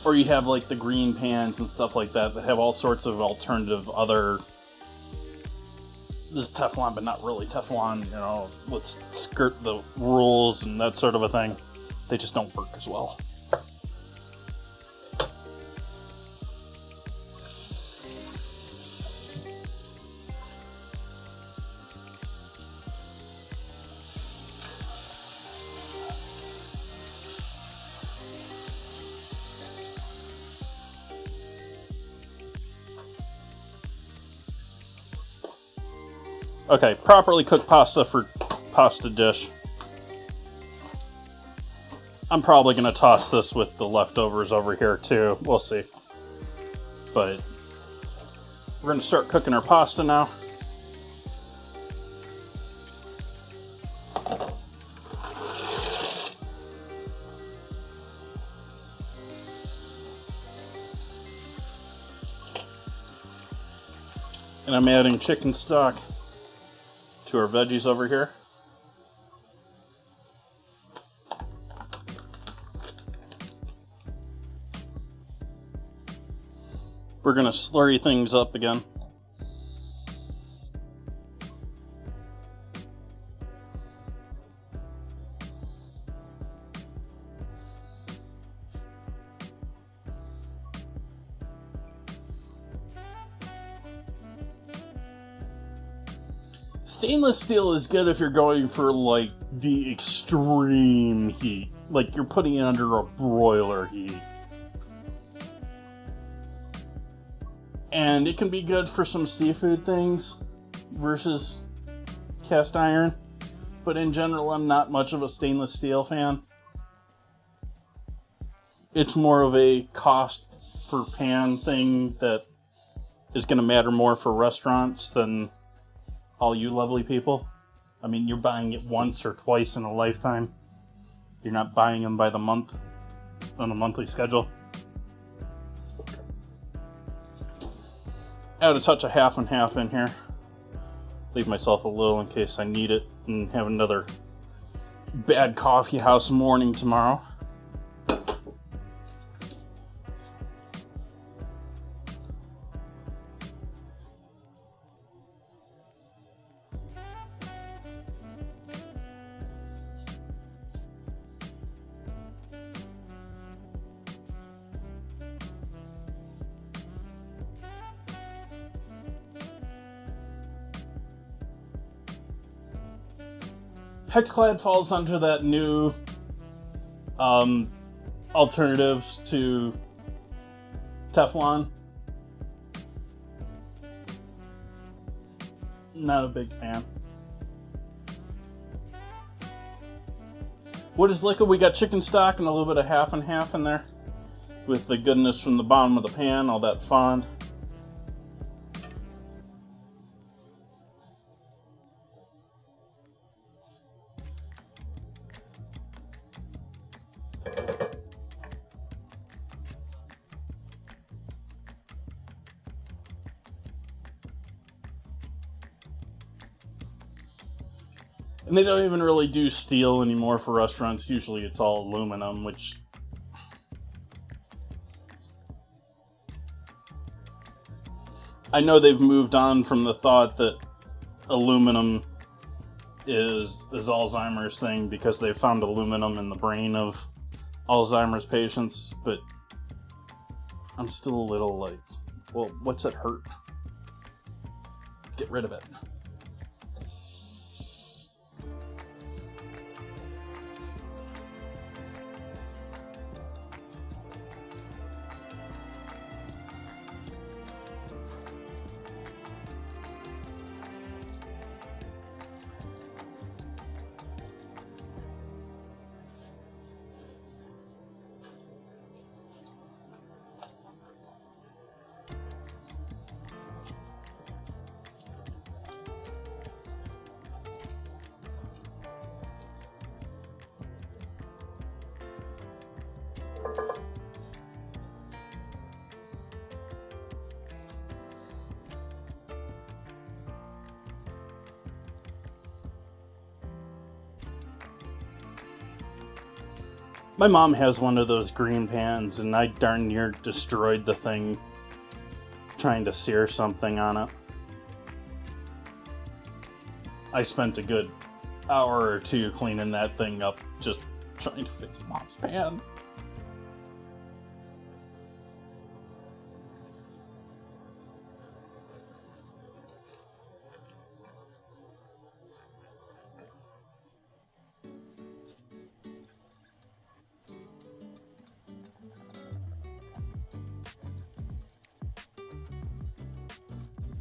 Or you have, like, the green pans and stuff like that have all sorts of alternative other... This is Teflon, but not really Teflon, you know, let's skirt the rules and that sort of a thing. They just don't work as well. Okay, properly cooked pasta for pasta dish. I'm probably going to toss this with the leftovers over here too. We'll see. But we're going to start cooking our pasta now. And I'm adding chicken stock to our veggies over here. We're going to slurry things up again. Stainless steel is good if you're going for, like, the extreme heat. Like, you're putting it under a broiler heat. And it can be good for some seafood things versus cast iron. But in general, I'm not much of a stainless steel fan. It's more of a cost per pan thing that is going to matter more for restaurants than all you lovely people. I mean, you're buying it once or twice in a lifetime. You're not buying them by the month on a monthly schedule. Add a touch of half and half in here. Leave myself a little in case I need it and have another bad coffee house morning tomorrow. Hexclad falls under that new alternatives to Teflon. Not a big fan. What is liquid? We got chicken stock and a little bit of half and half in there with the goodness from the bottom of the pan, all that fond. And they don't even really do steel anymore for restaurants. Usually it's all aluminum, which I know they've moved on from the thought that aluminum is Alzheimer's thing because they found aluminum in the brain of Alzheimer's patients, but I'm still a little like, well, what's it hurt? Get rid of it. My mom has one of those green pans, and I darn near destroyed the thing trying to sear something on it. I spent a good hour or two cleaning that thing up, just trying to fix Mom's pan.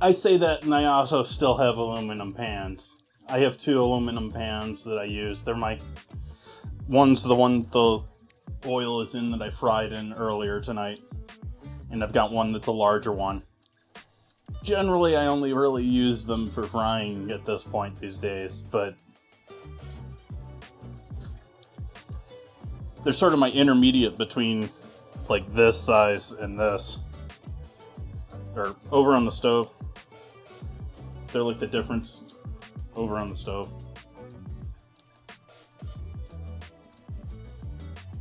I say that, and I also still have aluminum pans. I have 2 aluminum pans that I use. They're my... One's the one the oil is in that I fried in earlier tonight. And I've got one that's a larger one. Generally, I only really use them for frying at this point these days, but... They're sort of my intermediate between, like, this size and this. Or over on the stove. They're like the difference over on the stove.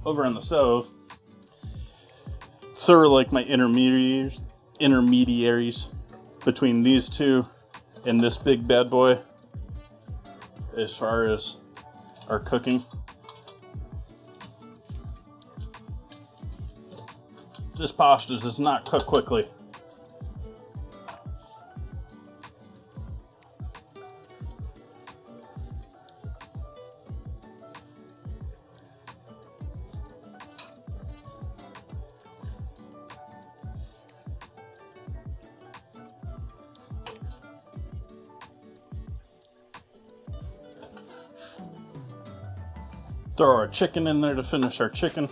Over on the stove, sort of like my intermediaries between these two and this big bad boy as far as our cooking. This pasta does not cook quickly. Throw our chicken in there to finish our chicken.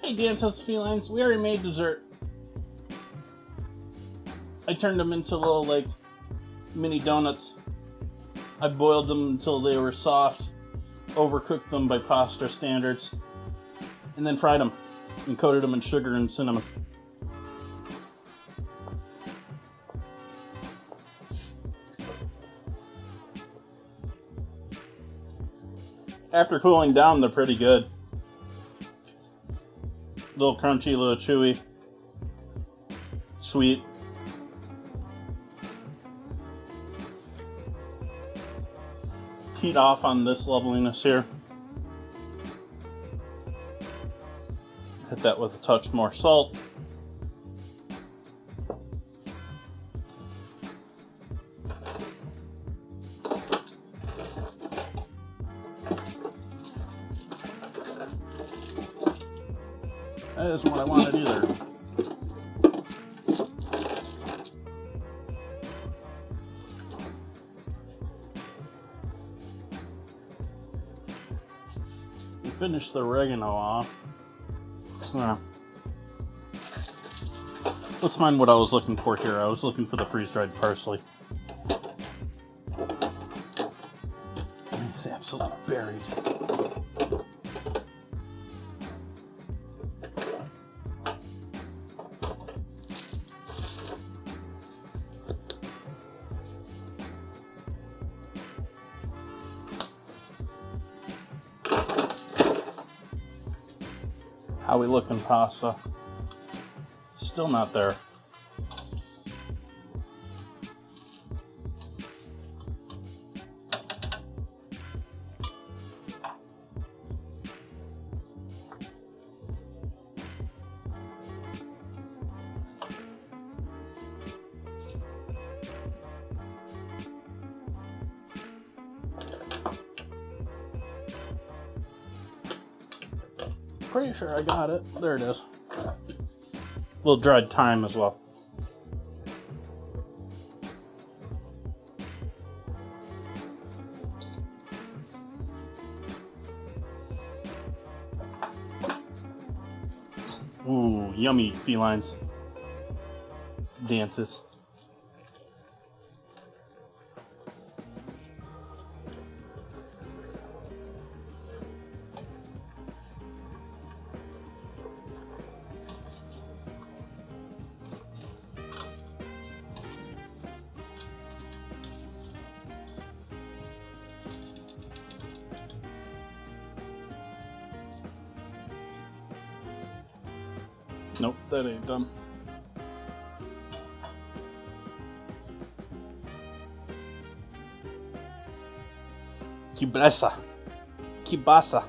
Hey, Dance's Felines, we already made dessert. I turned them into little, like, mini donuts. I boiled them until they were soft, overcooked them by pasta standards, and then fried them and coated them in sugar and cinnamon. After cooling down, they're pretty good. A little crunchy, a little chewy, sweet. Heat off on this loveliness here. Hit that with a touch more salt. That isn't what I wanted either. We finished the oregano off. Let's find what I was looking for here. I was looking for the freeze-dried parsley. It's absolutely buried. How we looking, pasta? Still not there. Pretty sure I got it. There it is. A little dried thyme as well. Ooh, yummy felines. Dances. Nope, that ain't done. Kielbasa. Kielbasa.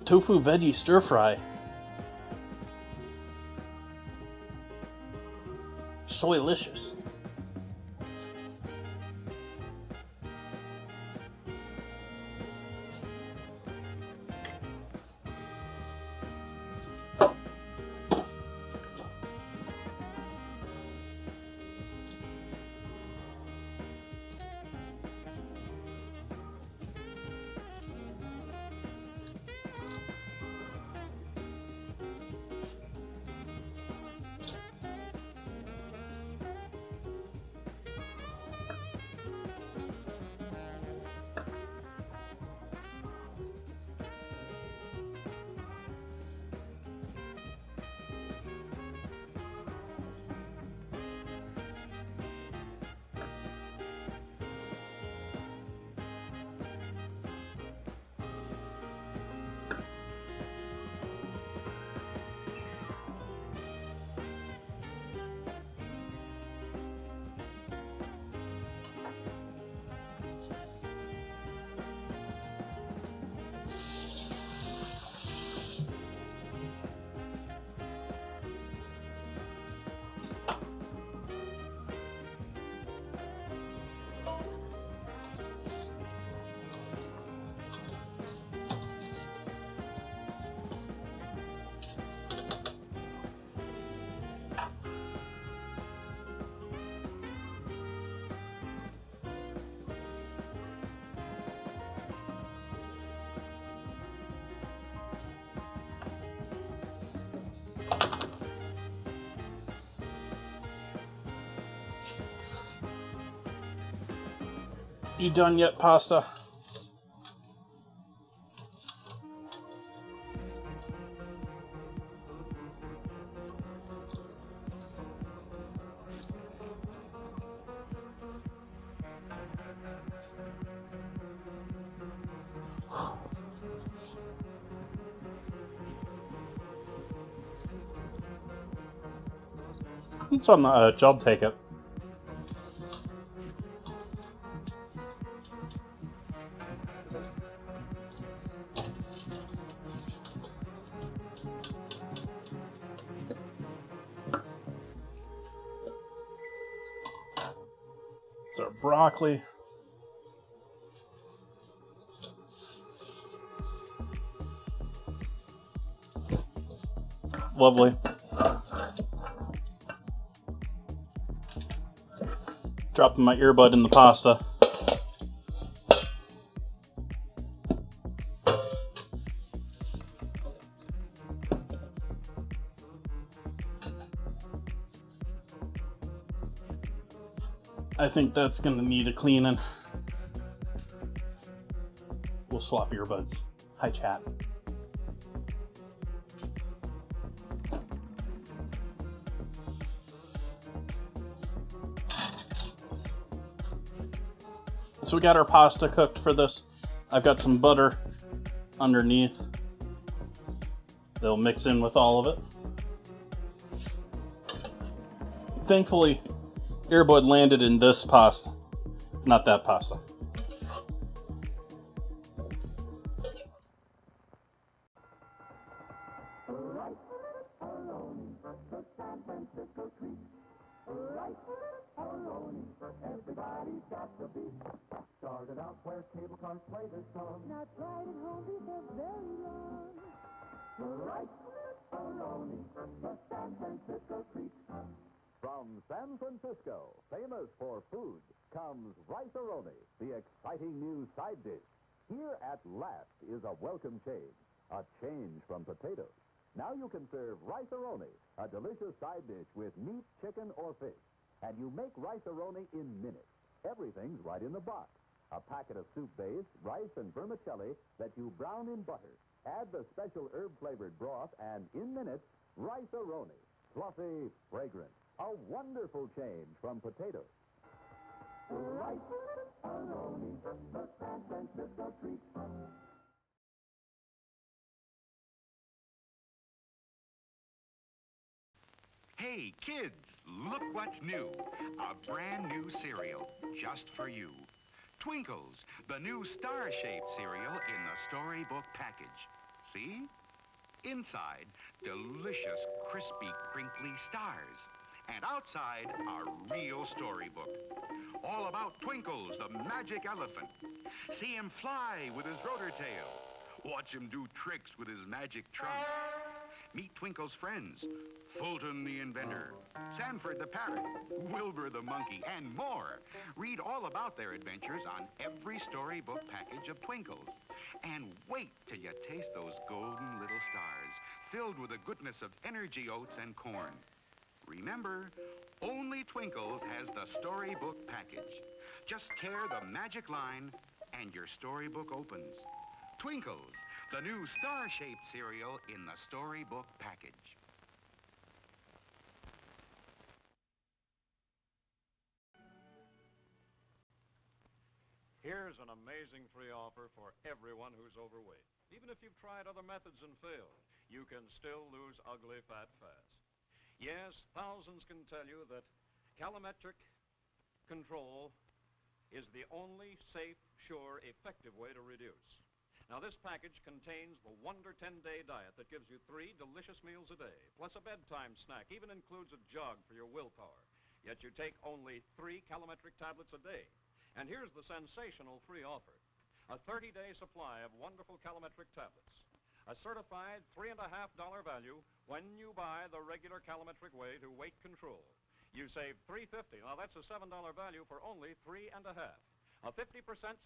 Tofu veggie stir fry. Soylicious. You done yet, pasta? It's on the edge. I'll take it. It's our broccoli. Lovely. Dropping my earbud in the pasta. I think that's going to need a cleaning. We'll swap earbuds. Hi, chat. So we got our pasta cooked for this. I've got some butter underneath. They'll mix in with all of it. Thankfully, earbud landed in this pasta, not that pasta. Everybody's got the beat. Started out where cable cars play this song. Not right at home because very long. Rice-A-Roni, the San Francisco treat. From San Francisco, famous for food, comes Rice-A-Roni, the exciting new side dish. Here at last is a welcome change, a change from potatoes. Now you can serve Rice-A-Roni, a delicious side dish with meat, chicken, or fish. And you make Rice-A-Roni in minutes. Everything's right in the box. A packet of soup base, rice, and vermicelli that you brown in butter. Add the special herb-flavored broth, and in minutes, Rice-A-Roni. Fluffy, fragrant. A wonderful change from potatoes. Rice-A-Roni, the San Francisco treat. Hey, kids, look what's new. A brand new cereal just for you. Twinkles, the new star-shaped cereal in the storybook package. See? Inside, delicious, crispy, crinkly stars. And outside, a real storybook. All about Twinkles, the magic elephant. See him fly with his rotor tail. Watch him do tricks with his magic trunk. Meet Twinkle's friends, Fulton the inventor, Sanford the parrot, Wilbur the monkey, and more. Read all about their adventures on every storybook package of Twinkles. And wait till you taste those golden little stars, filled with the goodness of energy oats and corn. Remember, only Twinkles has the storybook package. Just tear the magic line and your storybook opens. Twinkles, the new star-shaped cereal in the storybook package. Here's an amazing free offer for everyone who's overweight. Even if you've tried other methods and failed, you can still lose ugly fat fast. Yes, thousands can tell you that calometric control is the only safe, sure, effective way to reduce. Now, this package contains the Wonder 10-Day Diet that gives you 3 delicious meals a day, plus a bedtime snack, even includes a jog for your willpower. Yet you take only 3 calometric tablets a day. And here's the sensational free offer. A 30-day supply of wonderful calometric tablets. A certified $3.50 value when you buy the regular calometric way to weight control. You save $3.50. Now, that's a $7 value for only $3.50. A 50%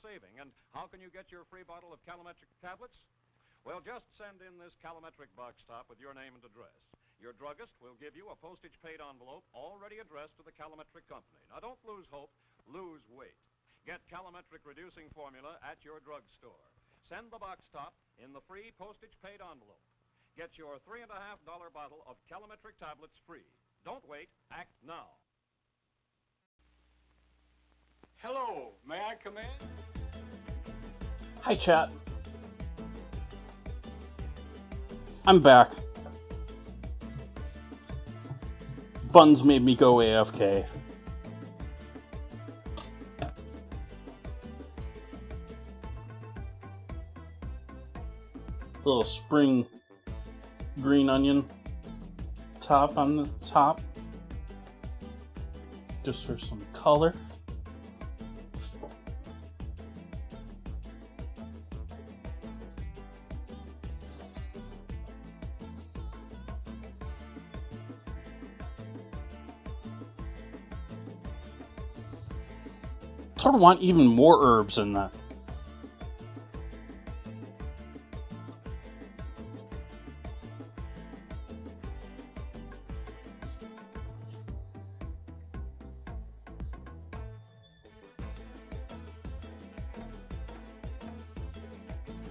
saving. And how can you get your free bottle of calometric tablets? Well, just send in this calometric box top with your name and address. Your druggist will give you a postage-paid envelope already addressed to the calometric company. Now, don't lose hope. Lose weight. Get calorimetric reducing formula at your drugstore. Send the box top in the free postage-paid envelope. Get your $3.50 bottle of calorimetric tablets free. Don't wait. Act now. Hello, may I come in? Hi, chat. I'm back. Buns made me go AFK. Little spring green onion top on the top, just for some color. Sort of want even more herbs in that.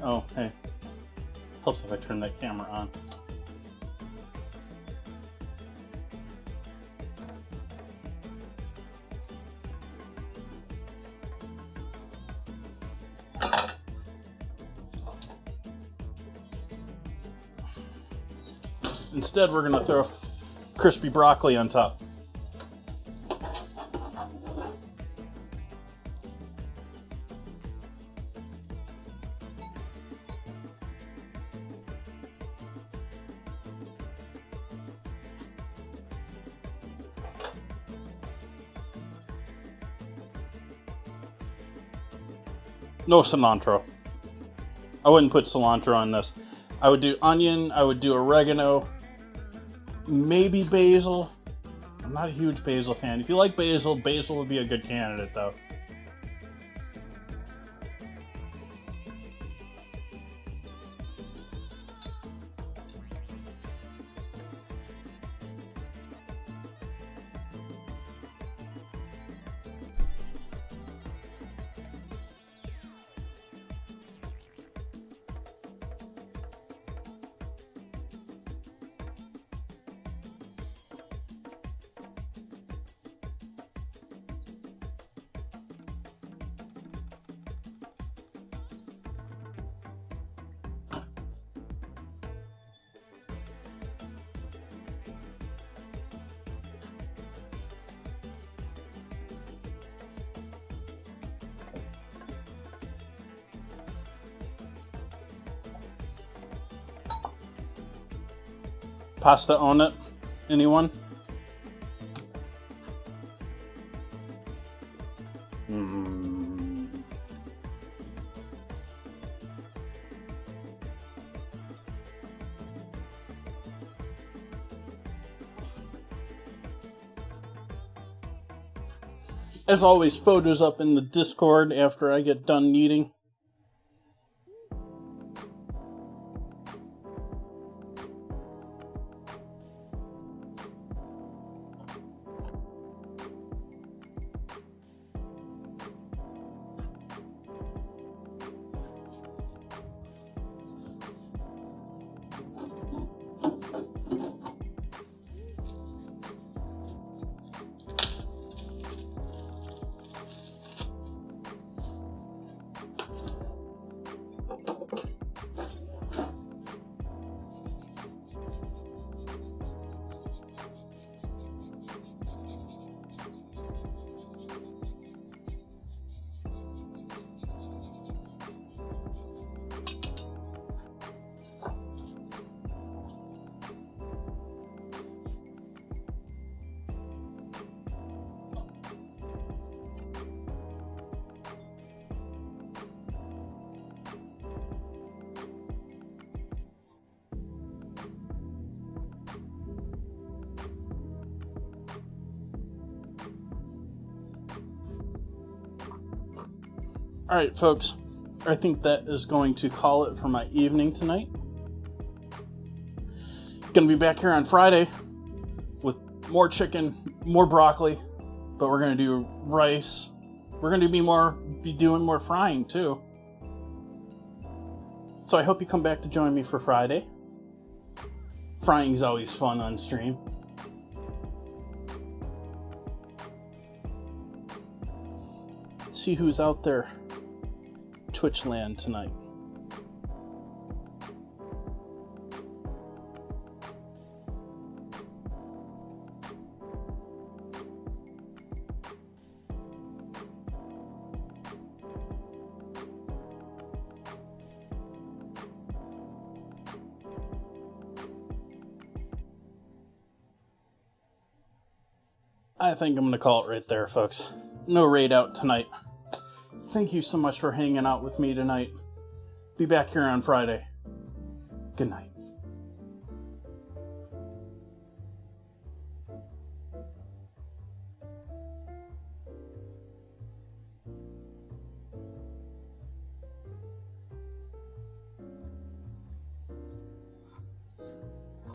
Oh, hey. Helps if I turn that camera on. Instead, we're going to throw crispy broccoli on top. No cilantro. I wouldn't put cilantro on this. I would do onion, I would do oregano, maybe basil. I'm not a huge basil fan. If you like basil, basil would be a good candidate though. Pasta on it? Anyone? As always, photos up in the Discord after I get done eating. Alright, folks. I think that is going to call it for my evening tonight. Gonna be back here on Friday with more chicken, more broccoli, but we're gonna do rice We're going to be doing more frying too. So I hope you come back to join me for Friday. Frying's always fun on stream. Let's see who's out there Twitch land tonight. I think I'm going to call it right there, folks. No raid out tonight. Thank you so much for hanging out with me tonight. Be back here on Friday. Good night.